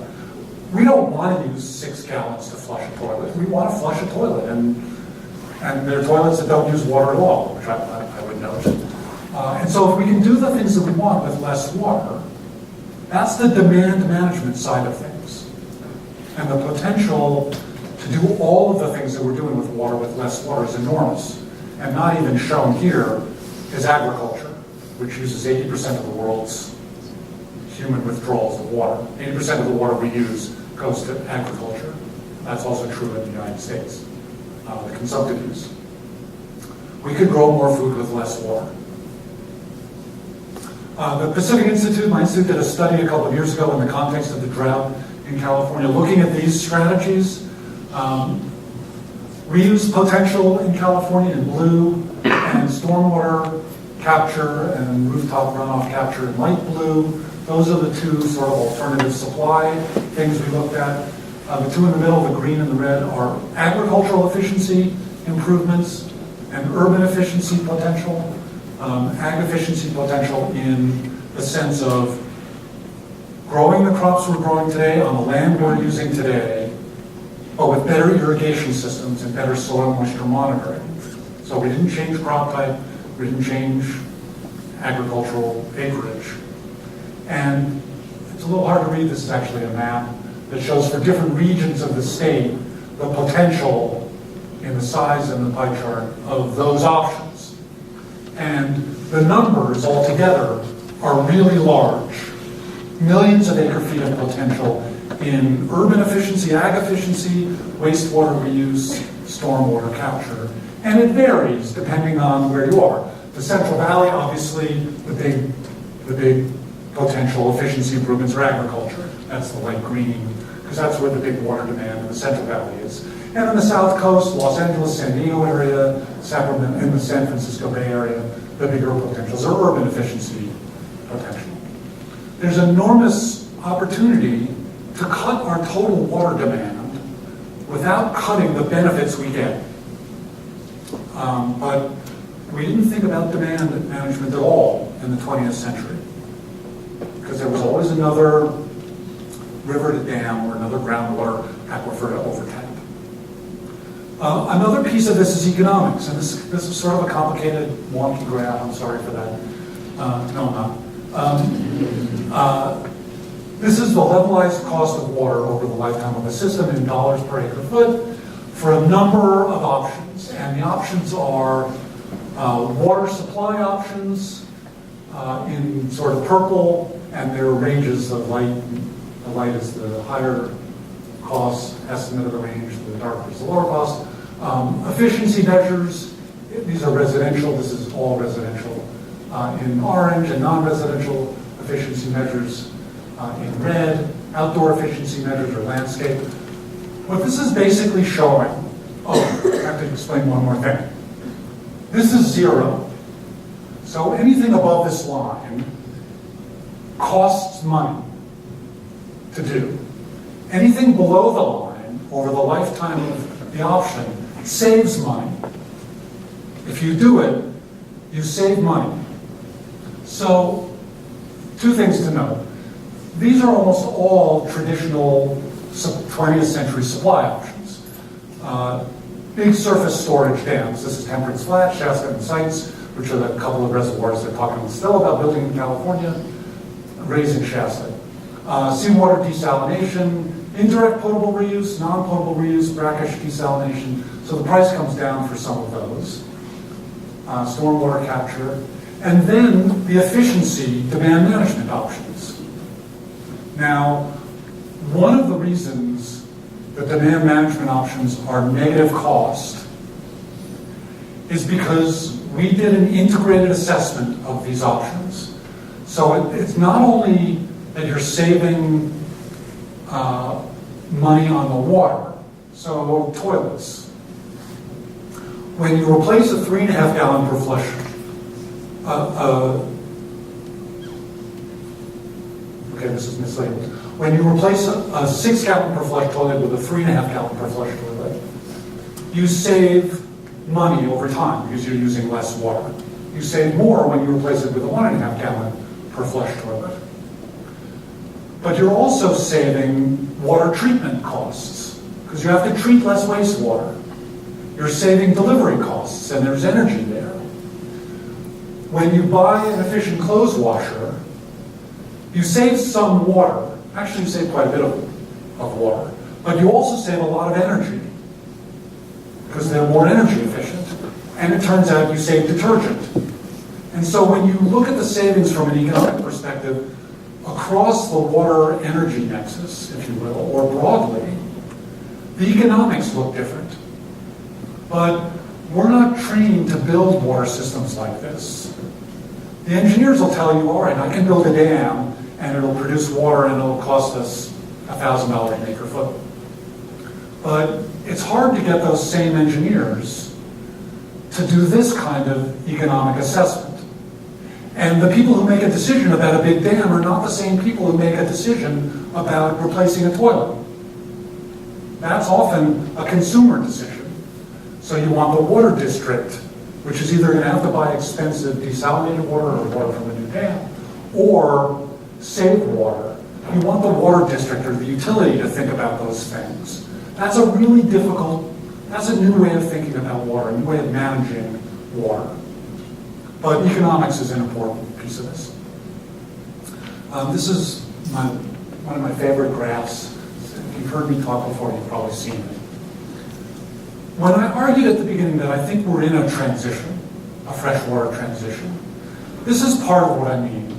we don't want to use 6 gallons to flush a toilet. We want to flush a toilet, and there are toilets that don't use water at all, which I would note. And so if we can do the things that we want with less water, that's the demand management side of things. And the potential to do all of the things that we're doing with water with less water is enormous. And not even shown here is agriculture, which uses 80% of the world's human withdrawals of water. 80% of the water we use goes to agriculture. That's also true in the United States, the consumptive use. We could grow more food with less water. The Pacific Institute, my institute, did a study a couple of years ago in the context of the drought in California, looking at these strategies. Reuse potential in California in blue, and stormwater capture and rooftop runoff capture in light blue. Those are the two sort of alternative supply things we looked at. The two in the middle, the green and the red, are agricultural efficiency improvements and urban efficiency potential. Ag efficiency potential in the sense of growing the crops we're growing today on the land we're using today, but with better irrigation systems and better soil moisture monitoring. So we didn't change crop type, we didn't change agricultural acreage. And it's a little hard to read. This is actually a map that shows for different regions of the state the potential in the size and the pie chart of those options. And the numbers altogether are really large. Millions of acre feet of potential in urban efficiency, ag efficiency, wastewater reuse, stormwater capture. And it varies depending on where you are. The Central Valley, obviously, the big potential efficiency improvements are agriculture. That's the light green, because that's where the big water demand in the Central Valley is. And on the South Coast, Los Angeles, San Diego area, Sacramento, and the San Francisco Bay Area, the bigger potentials are urban efficiency potential. There's enormous opportunity to cut our total water demand without cutting the benefits we get. But we didn't think about demand management at all in the 20th century, because there was always is another river to dam or another groundwater aquifer to overtap. Another piece of this is economics, and this is sort of a complicated, wonky graph. I'm sorry for that. No, I'm not. This is the levelized cost of water over the lifetime of a system in dollars per acre foot for a number of options. And the options are water supply options in sort of purple, and there are ranges of light. The light is the higher cost estimate of the range, the darker is the lower cost. Efficiency measures, these are residential, this is all residential in orange, and non-residential efficiency measures in red, outdoor efficiency measures or landscape. What this is basically showing, I have to explain one more thing. This is 0. So anything above this line costs money to do. Anything below the line, over the lifetime of the option, saves money. If you do it, you save money. So, two things to note. These are almost all traditional 20th century supply options. Big surface storage dams. This is Temperance Flat, Shasta and Sites, which are the couple of reservoirs they're talking still about building in California, raising Shasta. Seawater desalination, indirect potable reuse, non-potable reuse, brackish desalination. So the price comes down for some of those. Stormwater capture. And then the efficiency demand management options. Now, one of the reasons that demand management options are negative cost is because we did an integrated assessment of these options. So it's not only that you're saving money on the water, so toilets. When you replace a 3.5 gallon per flush, okay, this is mislabeled. When you replace a 6 gallon per flush toilet with a 3.5 gallon per flush toilet, you save money over time because you're using less water. You save more when you replace it with a 1.5 gallon per flush toilet. But you're also saving water treatment costs because you have to treat less wastewater. You're saving delivery costs, and there's energy there. When you buy an efficient clothes washer, you save some water. Actually, you save quite a bit of water. But you also save a lot of energy because they're more energy efficient. And it turns out you save detergent. And so when you look at the savings from an economic perspective, across the water energy nexus, if you will, or broadly, the economics look different. But we're not trained to build water systems like this. The engineers will tell you, all right, I can build a dam and it'll produce water and it'll cost us $1,000 an acre foot. But it's hard to get those same engineers to do this kind of economic assessment. And the people who make a decision about a big dam are not the same people who make a decision about replacing a toilet. That's often a consumer decision. So you want the water district, which is either going to have to buy expensive desalinated water or water from a new dam, or save water. You want the water district or the utility to think about those things. That's a really difficult, that's a new way of thinking about water, a new way of managing water. But economics is an important piece of this. This is one of my favorite graphs. If you've heard me talk before, you've probably seen it. When I argued at the beginning that I think we're in a transition, a freshwater transition, this is part of what I mean.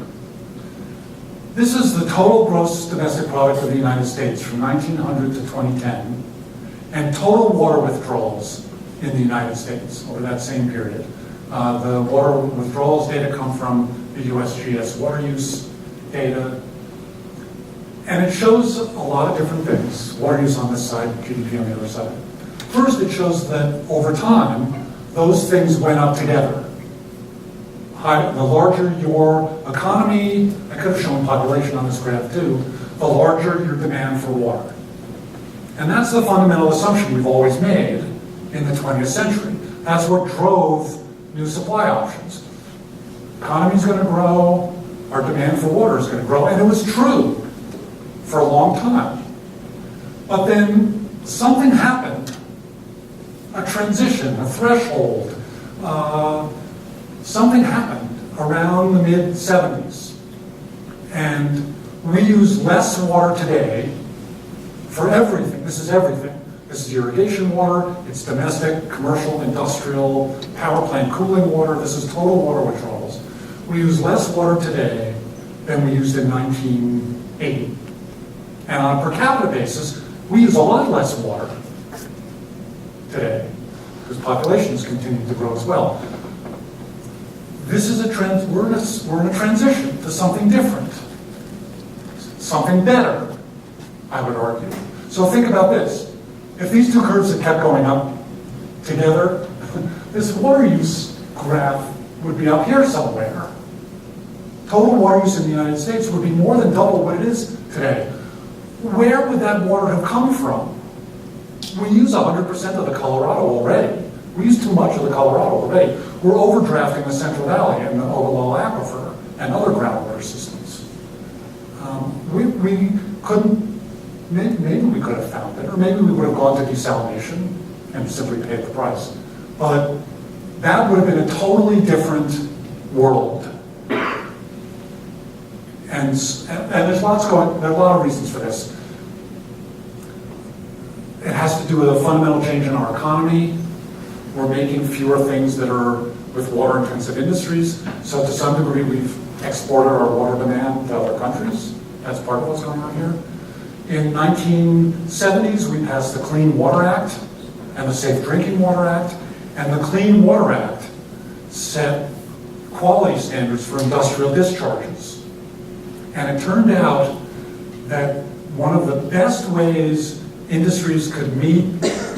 This is the total gross domestic product of the United States from 1900 to 2010, and total water withdrawals in the United States over that same period. The water withdrawals data come from the USGS water use data, and it shows a lot of different things. Water use on this side, GDP on the other side. First, it shows that over time, those things went up together. The larger your economy, I could have shown population on this graph too, the larger your demand for water. And that's the fundamental assumption we've always made in the 20th century. That's what drove new supply options. Economy's going to grow, our demand for water is going to grow, and it was true for a long time. But then something happened, a transition, a threshold, something happened around the mid-70s. And we use less water today for everything. This is everything. This is irrigation water, it's domestic, commercial, industrial, power plant cooling water. This is total water withdrawals. We use less water today than we used in 1980. And on a per capita basis, we use a lot less water today because populations continue to grow as well. This is a trend. We're in a transition to something different, something better, I would argue. So think about this. If these two curves had kept going up together, this water use graph would be up here somewhere. Total water use in the United States would be more than double what it is today. Where would that water have come from? We use 100% of the Colorado already. We use too much of the Colorado already. We're overdrafting the Central Valley and the Ogallala Aquifer and other groundwater systems. We couldn't. Maybe we could have found it, or maybe we would have gone to desalination and simply paid the price. But that would have been a totally different world. And there's lots going. There are a lot of reasons for this. It has to do with a fundamental change in our economy. We're making fewer things that are with water-intensive industries. So to some degree, we've exported our water demand to other countries. That's part of what's going on here. In 1970s, we passed the Clean Water Act and the Safe Drinking Water Act. And the Clean Water Act set quality standards for industrial discharges. And it turned out that one of the best ways industries could meet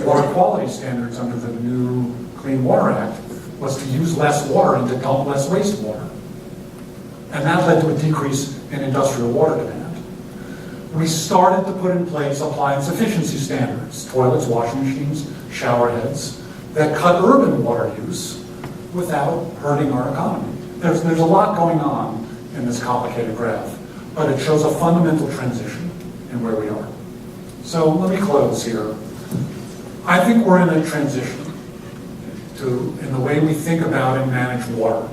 water quality standards under the new Clean Water Act was to use less water and to dump less wastewater. And that led to a decrease in industrial water demand. We started to put in place appliance efficiency standards, toilets, washing machines, shower heads, that cut urban water use without hurting our economy. There's a lot going on in this complicated graph, but it shows a fundamental transition in where we are. So let me close here. I think we're in a transition in the way we think about and manage water.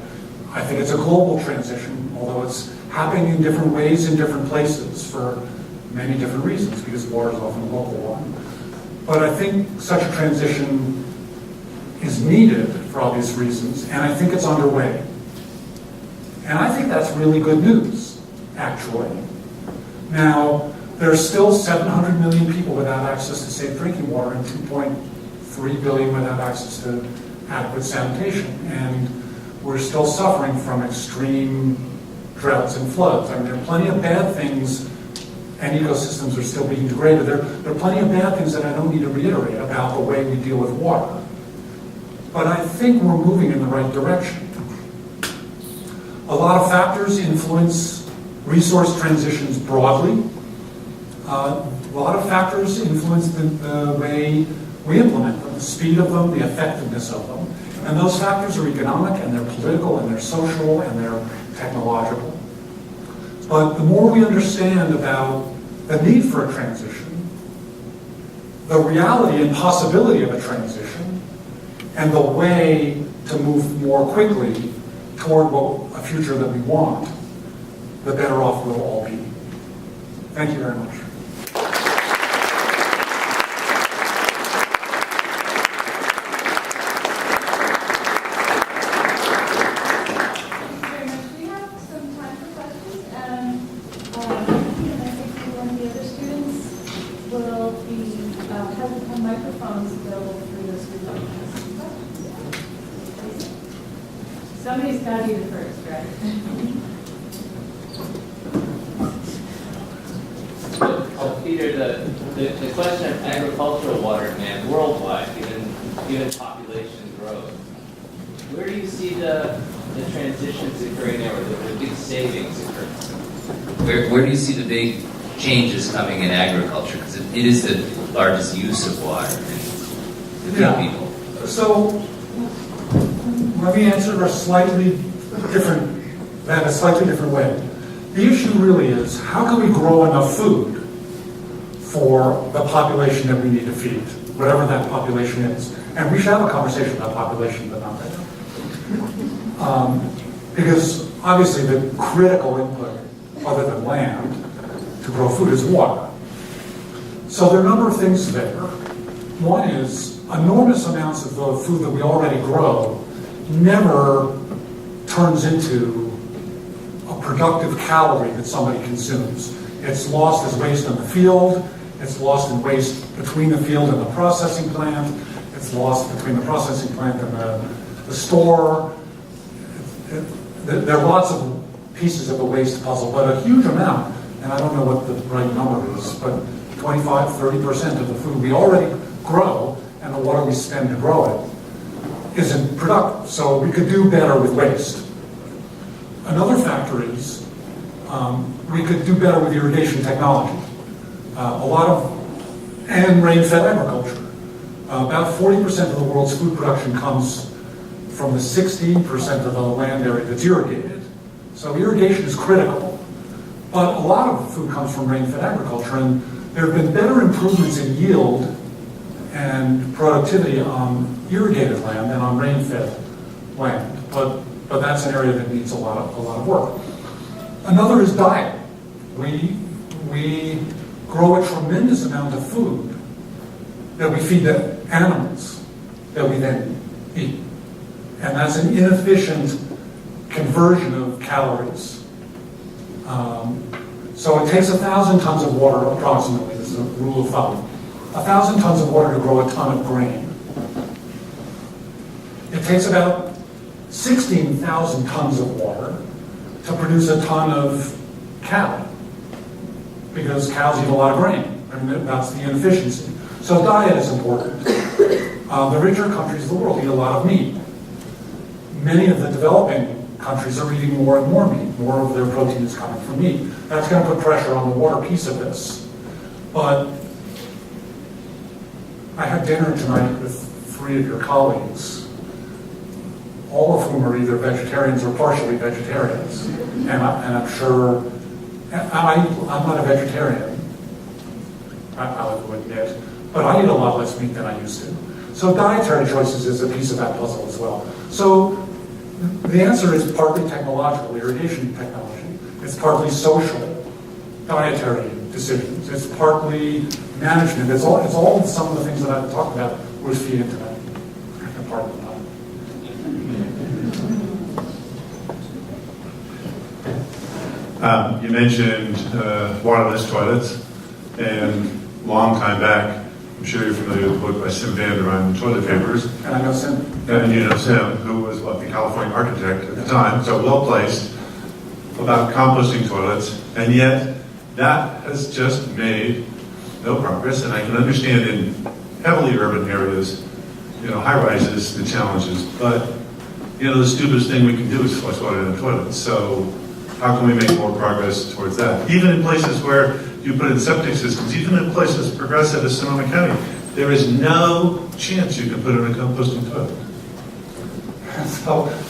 I think it's a global transition, although it's happening in different ways in different places for many different reasons, because water is often a local one. But I think such a transition is needed for obvious reasons, and I think it's underway. And I think that's really good news, actually. Now, there's still 700 million people without access to safe drinking water and 2.3 billion without access to adequate sanitation. And we're still suffering from extreme droughts and floods. I mean, there are plenty of bad things, and ecosystems are still being degraded. There are plenty of bad things that I don't need to reiterate about the way we deal with water. But I think we're moving in the right direction. A lot of factors influence resource transitions broadly. A lot of factors influence the way we implement them, the speed of them, the effectiveness of them. And those factors are economic, and they're political, and they're social, and they're technological. But the more we understand about the need for a transition, the reality and possibility of a transition, and the way to move more quickly toward a future that we want, the better off we'll all be. Thank you very much. Somebody's got to be the first, right? So, Peter, the question of agricultural water demand worldwide, given population growth, where do you see the transitions occurring there, or the big savings occurring? Where do you see the big changes coming in agriculture? Because it is the largest use of water to feed people. So let me answer that a slightly different way. The issue really is, how can we grow enough food for the population that we need to feed, whatever that population is? And we should have a conversation about population, but not right now. Because obviously the critical input, other than land, to grow food is water. So there are a number of things there. One is enormous amounts of the food that we already grow never turns into a productive calorie that somebody consumes. It's lost as waste in the field, it's lost in waste between the field and the processing plant, it's lost between the processing plant and the store. There are lots of pieces of the waste puzzle, but a huge amount, and I don't know what the right number is, but 25, 30% of the food we already grow and the water we spend to grow it isn't productive. So we could do better with waste. Another factor is we could do better with irrigation technology. And rain-fed agriculture. About 40% of the world's food production comes from the 16% of the land area that's irrigated. So irrigation is critical. But a lot of food comes from rain-fed agriculture, and there have been better improvements in yield and productivity on irrigated land than on rain-fed land. But that's an area that needs a lot of work. Another is diet. We grow a tremendous amount of food that we feed the animals that we then eat. And that's an inefficient conversion of calories. So it takes 1,000 tons of water, approximately, this is a rule of thumb, 1,000 tons of water to grow a ton of grain. It takes about 16,000 tons of water to produce a ton of cattle, because cows eat a lot of grain. I mean, that's the inefficiency. So diet is important. The richer countries of the world eat a lot of meat. Many of the developing countries are eating more and more meat. More of their protein is coming from meat. That's going to put pressure on the water piece of this. But I had dinner tonight with 3 of your colleagues, all of whom are either vegetarians or partially vegetarians. And I'm sure, I'm not a vegetarian, I would admit, but I eat a lot less meat than I used to. So dietary choices is a piece of that puzzle as well. So the answer is partly technological, irrigation technology. It's partly social, dietary decisions. It's partly management. It's all some of the things that I've talked about which feed into that part of the puzzle. You mentioned waterless toilets, and a long time back, I'm sure you're familiar with the book by Sim van der Rijn, Toilet Papers. And I know Sim. And you know Sim, who was the California architect at the time, so well placed about composting toilets, and yet that has just made no progress. And I can understand in heavily urban areas, high rises, the challenges, but the stupidest thing we can do is flush water in the toilet. So how can we make more progress towards that? Even in places where you put in septic systems, even in places progressive as Sonoma County, there is no chance you can put in a composting toilet.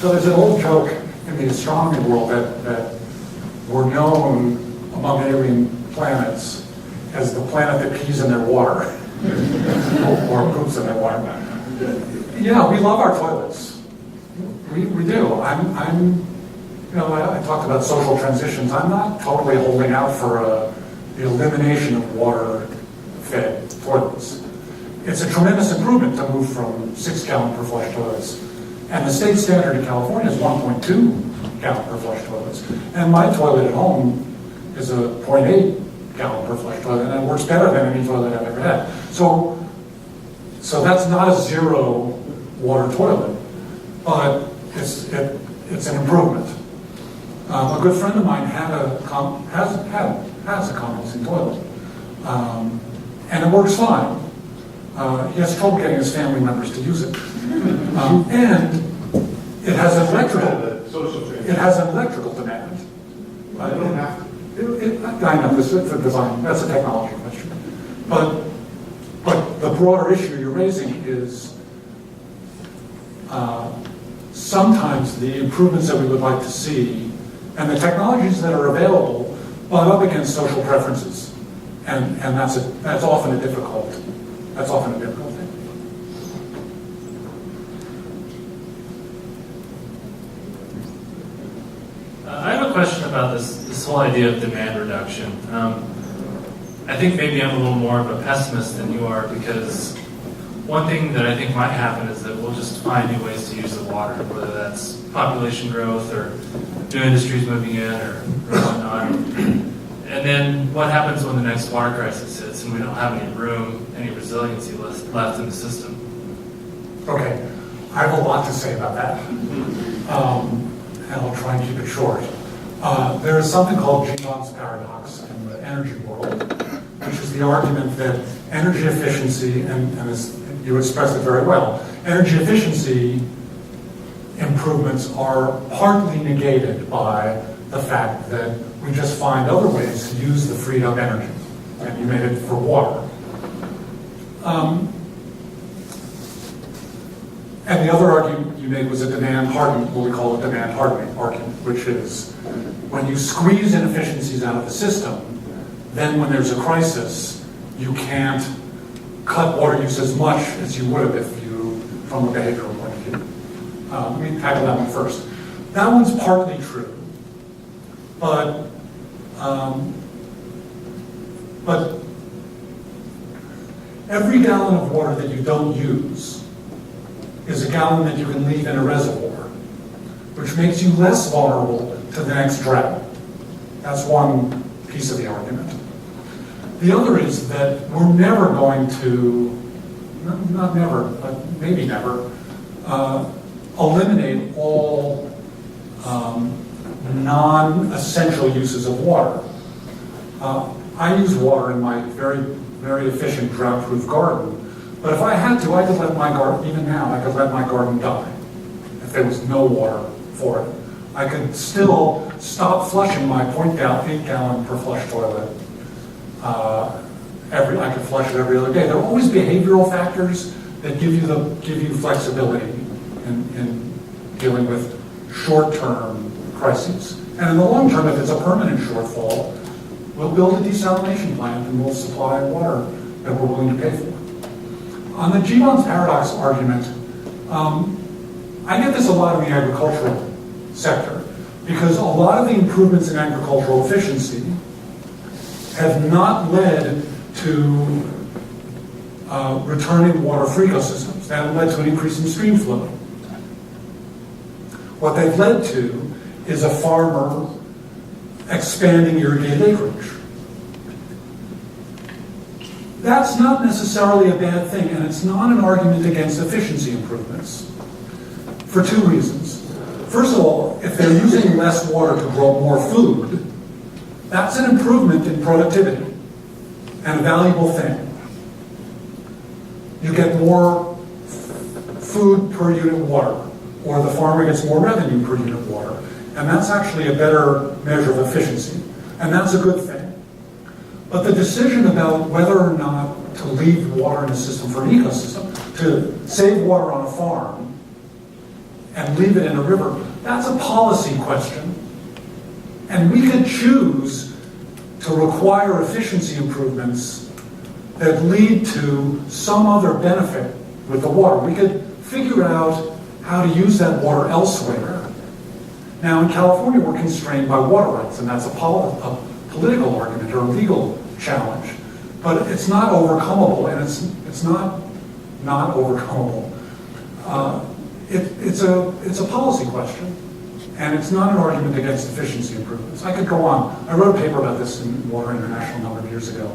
So there's an old joke in the astronomy world that we're known among alien planets as the planet that pees in their water or poops in their water. Yeah, we love our toilets. We do. I talked about social transitions. I'm not totally holding out for the elimination of water-fed toilets. It's a tremendous improvement to move from 6-gallon per flush toilets. And the state standard in California is 1.2 gallon per flush toilets. And my toilet at home is a 0.8 gallon per flush toilet, and it works better than any toilet I've ever had. So that's not a zero water toilet, but it's an improvement. A good friend of mine has a composting toilet, and it works fine. He has trouble getting his family members to use it, and it has an electrical demand. I know this is a design. That's a technology question, but the broader issue you're raising is sometimes the improvements that we would like to see And the technologies that are available butt up against social preferences. And that's often a difficult thing. I have a question about this whole idea of demand reduction. I think maybe I'm a little more of a pessimist than you are, because one thing that I think might happen is that we'll just find new ways to use the water, whether that's population growth or new industries moving in or whatnot. And then what happens when the next water crisis hits and we don't have any room, any resiliency left in the system? Okay, I have a lot to say about that. And I'll try and keep it short. There is something called Gleick's paradox in the energy world, which is the argument that energy efficiency, and as you expressed it very well, energy efficiency improvements are partly negated by the fact that we just find other ways to use the freed up energy. And you made it for water. And the other argument you made was a demand hardening, what we call a demand hardening argument, which is when you squeeze inefficiencies out of the system, then when there's a crisis, you can't cut water use as much as you would have if you, from a behavioral point of view. Let me tackle that one first. That one's partly true, but every gallon of water that you don't use is a gallon that you can leave in a reservoir, which makes you less vulnerable to the next drought. That's one piece of the argument. The other is that we're never going to, not never, but maybe never, eliminate all non-essential uses of water. I use water in my very, very efficient drought-proof garden, but if I had to, I could let my garden, even now, I could let my garden die if there was no water for it. I could still stop flushing my 8 gallon per flush toilet. I could flush it every other day. There are always behavioral factors that give you flexibility in dealing with short-term crises. And in the long term, if it's a permanent shortfall, we'll build a desalination plant and we'll supply water that we're willing to pay for. On the Gleick's paradox argument, I get this a lot in the agricultural sector, because a lot of the improvements in agricultural efficiency have not led to returning water for ecosystems. They have led to an increase in stream flow. What they've led to is a farmer expanding irrigated acreage. That's not necessarily a bad thing, and it's not an argument against efficiency improvements for two reasons. First of all, if they're using less water to grow more food, that's an improvement in productivity and a valuable thing. You get more food per unit water, or the farmer gets more revenue per unit water, and that's actually a better measure of efficiency, and that's a good thing. But the decision about whether or not to leave water in a system for an ecosystem, to save water on a farm and leave it in a river, that's a policy question. And we could choose to require efficiency improvements that lead to some other benefit with the water. We could figure out how to use that water elsewhere. Now, in California, we're constrained by water rights, and that's a political argument or a legal challenge. But it's not overcomable, and it's not overcomable. It's a policy question, and it's not an argument against efficiency improvements. I could go on. I wrote a paper about this in Water International a number of years ago.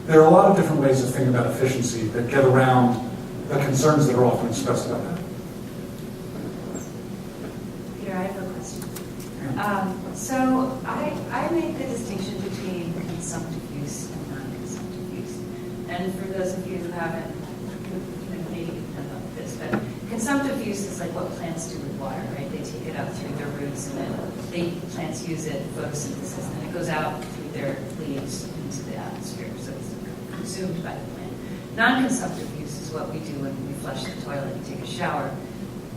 There are a lot of different ways of thinking about efficiency that get around the concerns that are often expressed about that. Peter, I have a question. So I make the distinction between consumptive use and non-consumptive use. And for those of you who haven't, maybe you know about this, but consumptive use is like what plants do with water, right? They take it up through their roots, and then plants use it, photosynthesis, and then it goes out through their leaves into the atmosphere, so it's consumed by the plant. Non-consumptive use is what we do when we flush the toilet and take a shower.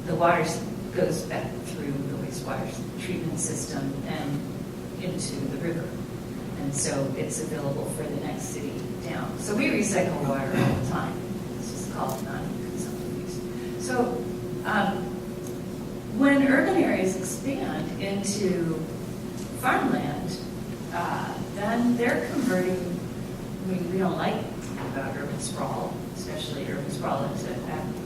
The water goes back through the wastewater wastewater treatment system and into the river. And so it's available for the next city down. So we recycle water all the time. It's just called non-consumptive use. So when urban areas expand into farmland, then they're converting, we don't like about urban sprawl, especially urban sprawl into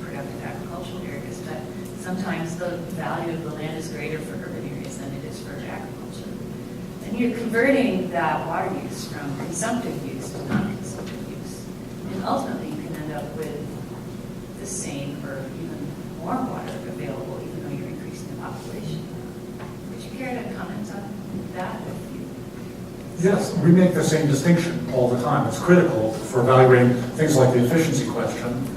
productive agricultural areas, but sometimes the value of the land is greater for urban areas than it is for agriculture. And you're converting that water use from consumptive use to non-consumptive use. And ultimately, you can end up with the same or even more water available, even though you're increasing the population. Would you care to comment on that? Yes, we make the same distinction all the time. It's critical for evaluating things like the efficiency question.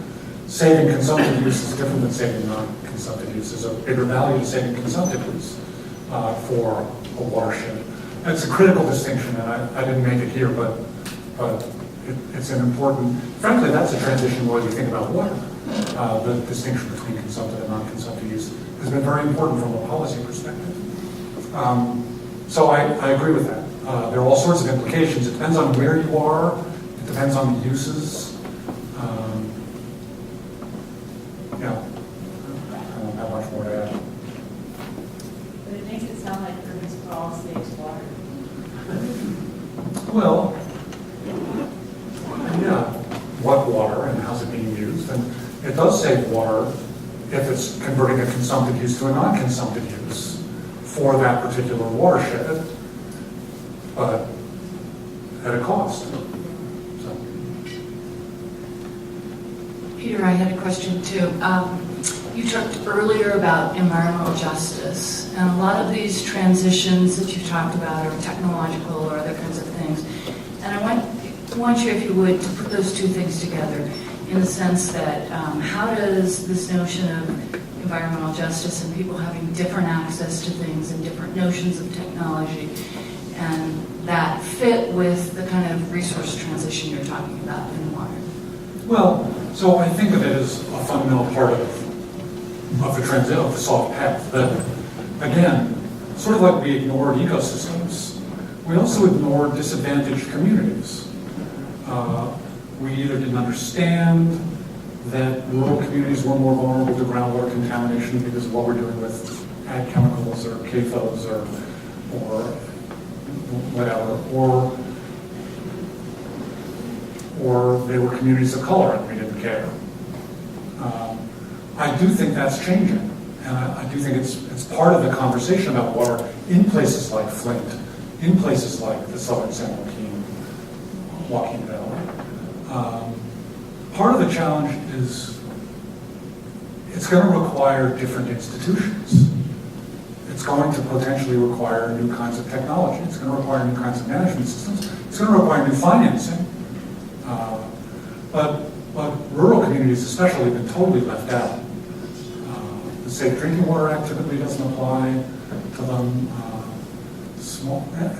Saving consumptive use is different than saving non-consumptive use. There's a bigger value to saving consumptive use for a watershed. And it's a critical distinction, and I didn't make it here, but it's an important, frankly, that's a transition where you think about water. The distinction between consumptive and non-consumptive use has been very important from a policy perspective. So I agree with that. There are all sorts of implications. It depends on where you are. It depends on the uses. Yeah, I don't have much more to add. But it makes it sound like urban sprawl saves water. Well, yeah, what water and how's it being used? And it does save water if it's converting a consumptive use to a non-consumptive use for that particular watershed, but at a cost. So. Peter, I had a question too. You talked earlier about environmental justice, and a lot of these transitions that you talked about are technological or other kinds of things. And I want you, if you would, to put those two things together in the sense that how does this notion of environmental justice and people having different access to things and different notions of technology and that fit with the kind of resource transition you're talking about in water? Well, so I think of it as a fundamental part of the transit of the soft path. That, again, sort of like we ignored ecosystems, we also ignored disadvantaged communities. We either didn't understand that rural communities were more vulnerable to groundwater contamination because of what we're doing with ag chemicals or CAFOs or whatever, or they were communities of color and we didn't care. I do think that's changing, and I do think it's part of the conversation about water in places like Flint, in places like the southern San Joaquin Valley. Part of the challenge is it's going to require different institutions. It's going to potentially require new kinds of technology. It's going to require new kinds of management systems. It's going to require new financing. But rural communities especially have been totally left out. The Safe Drinking Water Act typically doesn't apply to them.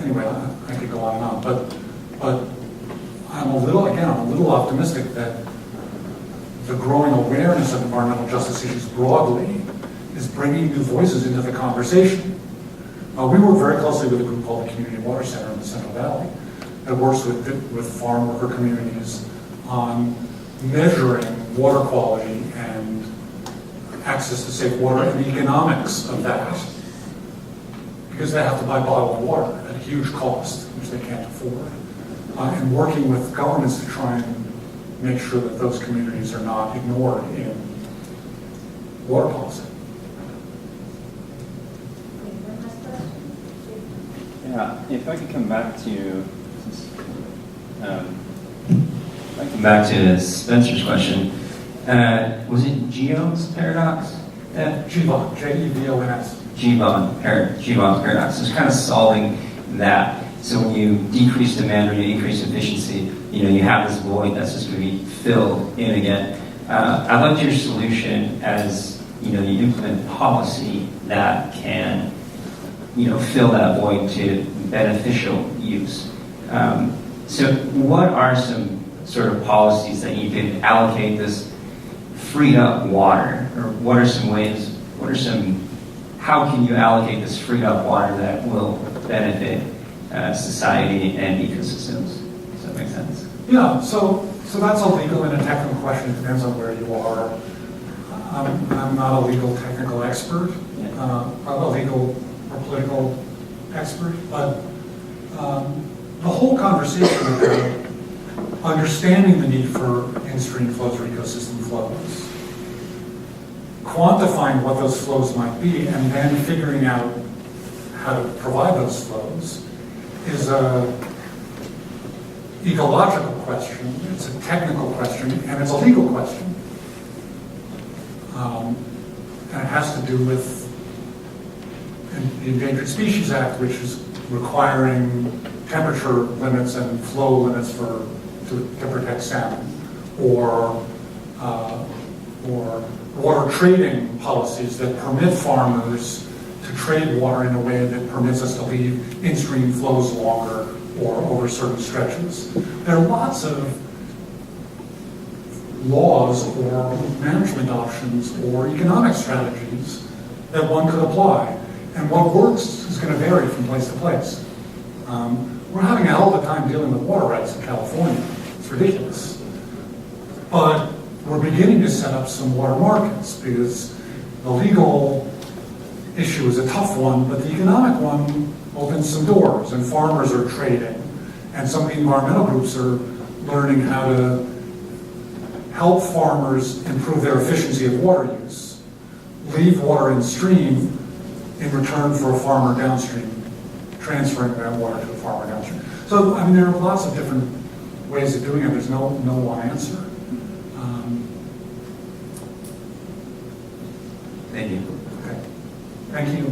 Anyway, I could go on and on. But I'm a little optimistic that the growing awareness of environmental justice issues broadly is bringing new voices into the conversation. We work very closely with a group called the Community Water Center in the Central Valley that works with farm worker communities on measuring water quality and access to safe water and the economics of that. Because they have to buy bottled water at a huge cost, which they can't afford. And working with governments to try and make sure that those communities are not ignored in water policy. Yeah, if I could come back to Spencer's question. Was it Geo's paradox? GVON, Jevons. Gevon's paradox. It's kind of solving that. So when you decrease demand or you increase efficiency, you have this void that's just going to be filled in again. I liked your solution as, you implement policy that can, fill that void to beneficial use. So what are some sort of policies that you could allocate this freed up water? Or what are some how can you allocate this freed up water that will benefit society and ecosystems? Does that make sense? Yeah, so that's a legal and a technical question. It depends on where you are. I'm not a legal technical expert, a legal or political expert, but the whole conversation about understanding the need for in-stream flows or ecosystem flows, quantifying what those flows might be, and then figuring out how to provide those flows is a ecological question, it's a technical question, and it's a legal question. And it has to do with the Endangered Species Act, which is requiring temperature limits and flow limits to protect salmon, or water trading policies that permit farmers to trade water in a way that permits us to leave in-stream flows longer or over certain stretches. There are lots of laws or management options or economic strategies that one could apply. And what works is going to vary from place to place. We're having a hell of a time dealing with water rights in California. It's ridiculous. But we're beginning to set up some water markets because the legal issue is a tough one, but the economic one opens some doors, and farmers are trading. And some of the environmental groups are learning how to help farmers improve their efficiency of water use, leave water in stream in return for a farmer downstream, transferring that water to a farmer downstream. So, I mean, there are lots of different ways of doing it. There's no one answer. Thank you. Okay. Thank you.